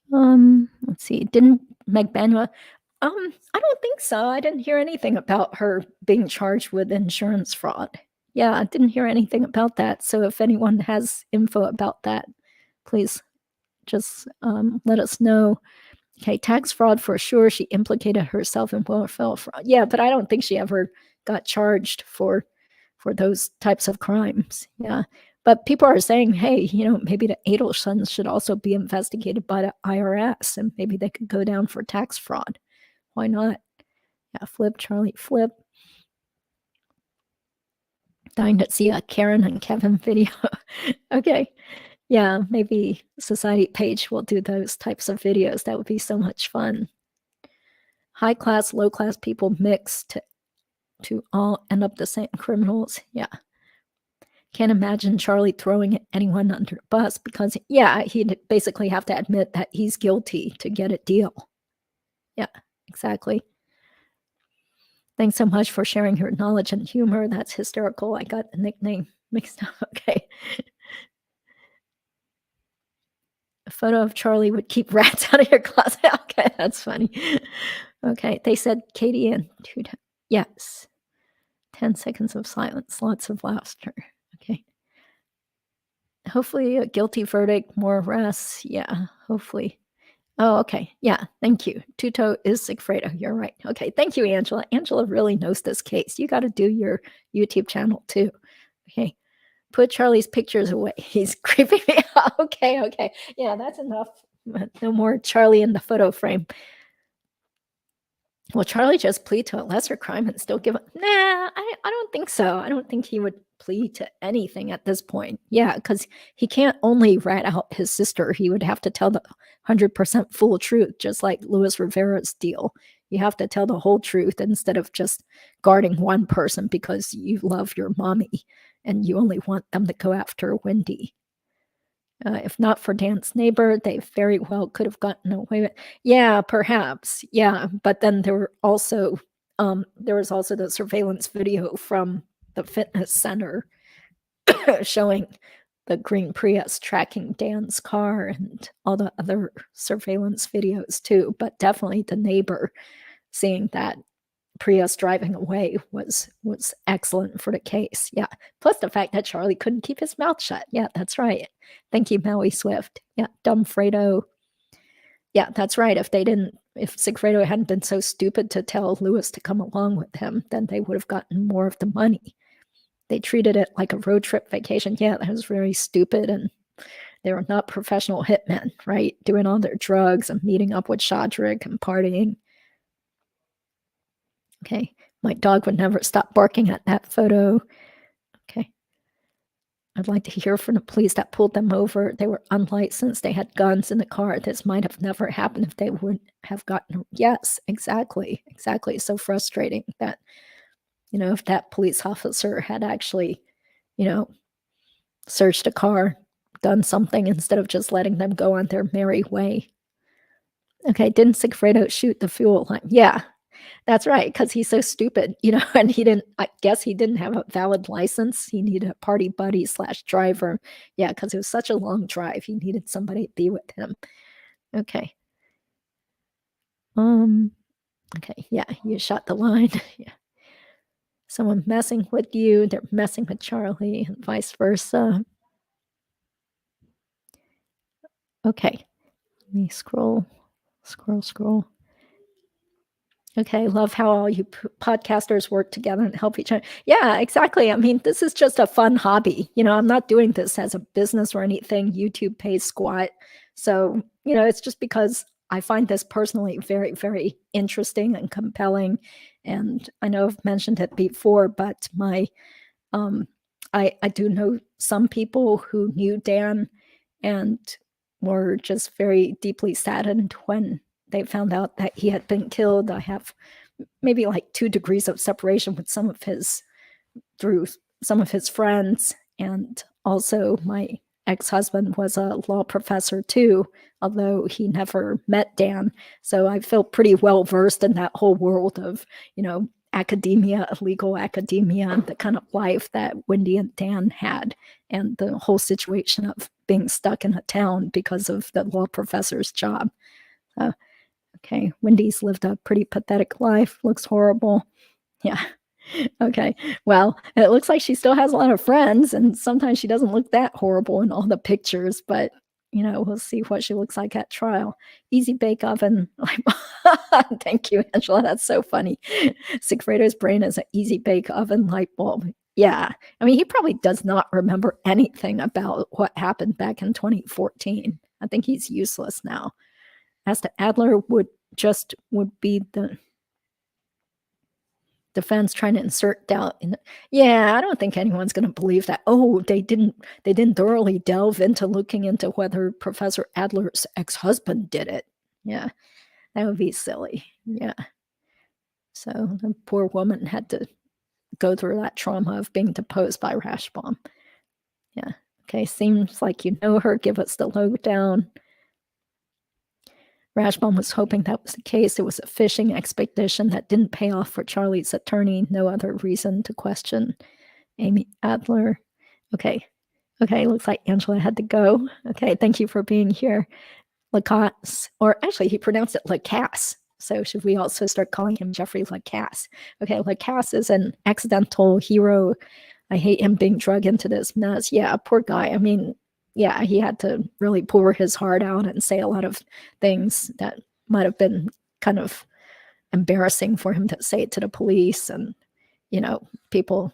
Speaker 2: Let's see. Didn't Meg Banua? I don't think so. I didn't hear anything about her being charged with insurance fraud. Yeah, I didn't hear anything about that. So if anyone has info about that, please just let us know. Okay, tax fraud for sure. She implicated herself in welfare fraud. Yeah, but I don't think she ever got charged for those types of crimes. Yeah. But people are saying, hey, maybe the Adelsons should also be investigated by the IRS and maybe they could go down for tax fraud. Why not? Yeah, flip, Charlie, flip. Dying to see a Karen and Kevin video. Okay. Yeah, maybe Society Page will do those types of videos. That would be so much fun. High class, low class people mix to all end up the same criminals. Yeah. Can't imagine Charlie throwing anyone under the bus because, yeah, he'd basically have to admit that he's guilty to get a deal. Yeah, exactly. Thanks so much for sharing your knowledge and humor. That's hysterical. I got the nickname mixed up. Okay. A photo of Charlie would keep rats out of your closet. Okay, that's funny. Okay, they said Katie and two times. Yes. 10 seconds of silence, lots of laughter. Okay. Hopefully a guilty verdict, more arrests. Yeah, hopefully. Oh, okay. Yeah, thank you. Tuto is Sigfredo. You're right. Okay, thank you, Angela. Angela really knows this case. You got to do your YouTube channel too. Okay. Put Charlie's pictures away. He's creeping me out. Okay. Yeah, that's enough. No more Charlie in the photo frame. Will Charlie just plead to a lesser crime and still give up? Nah, I don't think so. I don't think he would plead to anything at this point. Yeah, because he can't only rat out his sister. He would have to tell the 100% full truth, just like Luis Rivera's deal. You have to tell the whole truth instead of just guarding one person because you love your mommy and you only want them to go after Wendy. If not for Dan's neighbor, they very well could have gotten away with. Yeah, perhaps. Yeah, but then there was also the surveillance video from the fitness center showing the green Prius tracking Dan's car and all the other surveillance videos too. But definitely the neighbor seeing that Prius driving away was excellent for the case. Yeah. Plus the fact that Charlie couldn't keep his mouth shut. Yeah, that's right. Thank you, Maui Swift. Yeah, dumb Fredo. Yeah, that's right. If Sigfredo hadn't been so stupid to tell Lewis to come along with him, then they would have gotten more of the money. They treated it like a road trip vacation. Yeah, that was very stupid. And they were not professional hitmen, right? Doing all their drugs and meeting up with Shadrick and partying. Okay, my dog would never stop barking at that photo. Okay. I'd like to hear from the police that pulled them over. They were unlicensed. They had guns in the car. This might have never happened if they wouldn't have gotten. Yes, exactly. It's so frustrating that, if that police officer had actually, searched a car, done something instead of just letting them go on their merry way. Okay, didn't Sigfredo shoot the fuel line? Yeah, that's right, because he's so stupid, and I guess he didn't have a valid license. He needed a party buddy / driver. Yeah, because it was such a long drive. He needed somebody to be with him. Okay. Okay, yeah, you shot the line. Yeah. Someone messing with you, they're messing with Charlie, and vice versa. Okay. Let me scroll. Okay, love how all you podcasters work together and help each other. Yeah, exactly. I mean, this is just a fun hobby. I'm not doing this as a business or anything. YouTube pays squat. So, it's just because I find this personally very, very interesting and compelling. And I know I've mentioned it before, but I do know some people who knew Dan and were just very deeply saddened when they found out that he had been killed. I have maybe like 2 degrees of separation with through some of his friends. And also my ex-husband was a law professor too, although he never met Dan. So I feel pretty well versed in that whole world of, academia, legal academia, the kind of life that Wendi and Dan had, and the whole situation of being stuck in a town because of the law professor's job. Okay, Wendi's lived a pretty pathetic life, looks horrible. Yeah. Okay. Well, it looks like she still has a lot of friends, and sometimes she doesn't look that horrible in all the pictures, but we'll see what she looks like at trial. Easy bake oven. Thank you, Angela. That's so funny. Sigfredo's brain is an easy bake oven light bulb. Yeah. I mean, he probably does not remember anything about what happened back in 2014. I think he's useless now. As to Adler would be the defense trying to insert doubt in I don't think anyone's going to believe that. Oh, they didn't thoroughly delve into looking into whether Professor Adler's ex-husband did it. Yeah, that would be silly. Yeah. So the poor woman had to go through that trauma of being deposed by Rashbaum. Yeah. Okay, seems like you know her. Give us the lowdown. Rashbaum was hoping that was the case. It was a fishing expedition that didn't pay off for Charlie's attorney. No other reason to question Amy Adler. Okay, looks like Angela had to go. Okay, thank you for being here. Lacasse, or actually he pronounced it Lacasse. So should we also start calling him Jeffrey Lacasse? Okay, Lacasse is an accidental hero. I hate him being dragged into this mess. Yeah, poor guy. I mean, yeah, he had to really pour his heart out and say a lot of things that might have been kind of embarrassing for him to say to the police, and people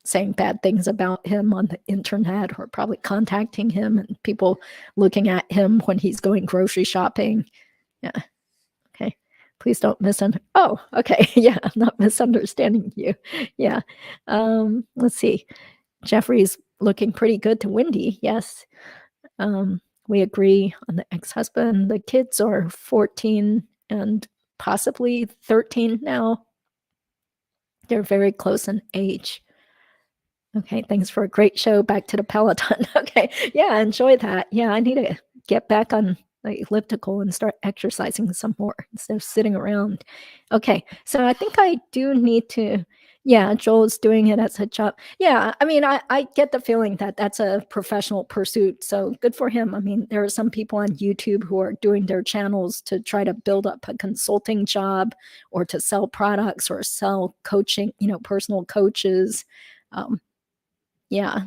Speaker 2: saying bad things about him on the internet, or probably contacting him, and people looking at him when he's going grocery shopping. Yeah. Okay. Please don't misunderstand. Oh, okay. Yeah, I'm not misunderstanding you. Yeah. Let's see. Jeffrey's looking pretty good to Wendi. Yes. We agree on the ex-husband. The kids are 14 and possibly 13 now. They're very close in age. Okay, thanks for a great show. Back to the Peloton. Okay, yeah, enjoy that. Yeah, I need to get back on the elliptical and start exercising some more instead of sitting around. Okay, so I think I do need to, Joel's doing it as a job. Yeah, I mean, I get the feeling that that's a professional pursuit, so good for him. I mean, there are some people on YouTube who are doing their channels to try to build up a consulting job, or to sell products, or sell coaching, personal coaches.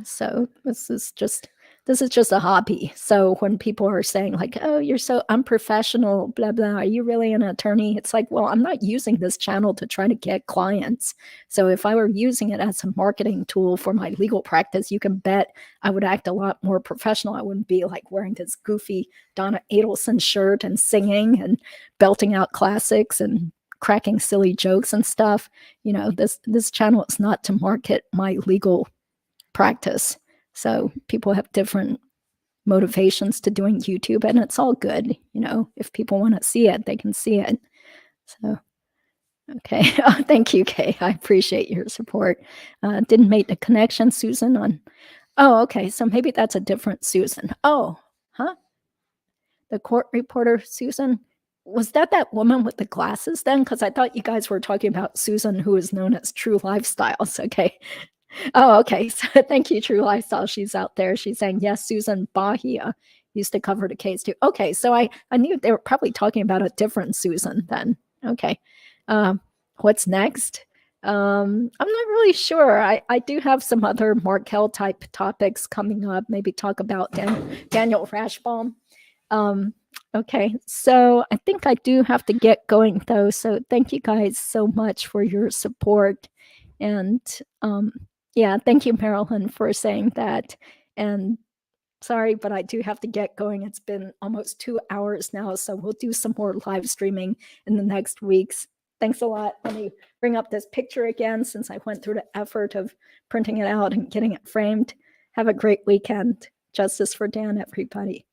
Speaker 2: So this is just a hobby. So when people are saying like, oh, you're so unprofessional, blah, blah, are you really an attorney? It's like, well, I'm not using this channel to try to get clients. So if I were using it as a marketing tool for my legal practice, you can bet I would act a lot more professional. I wouldn't be like wearing this goofy Donna Adelson shirt and singing and belting out classics and cracking silly jokes and stuff. This channel is not to market my legal practice. So people have different motivations to doing YouTube, and it's all good. If people want to see it, they can see it. So, okay. Thank you, Kay. I appreciate your support. Didn't make the connection, Susan, on. Oh, okay. So maybe that's a different Susan. Oh, huh? The court reporter, Susan. Was that woman with the glasses then? Because I thought you guys were talking about Susan, who is known as True Lifestyles. Okay. Oh, okay. So thank you, True Lifestyle. She's out there. She's saying, yes, Susan Bahia used to cover the case too. Okay, so I knew they were probably talking about a different Susan then. Okay. What's next? I'm not really sure. I do have some other Markel type topics coming up. Maybe talk about Daniel Rashbaum. Okay, so I think I do have to get going though. So thank you guys so much for your support. And yeah, thank you, Marilyn, for saying that. And sorry, but I do have to get going. It's been almost 2 hours now, so we'll do some more live streaming in the next weeks. Thanks a lot. Let me bring up this picture again since I went through the effort of printing it out and getting it framed. Have a great weekend. Justice for Dan, everybody.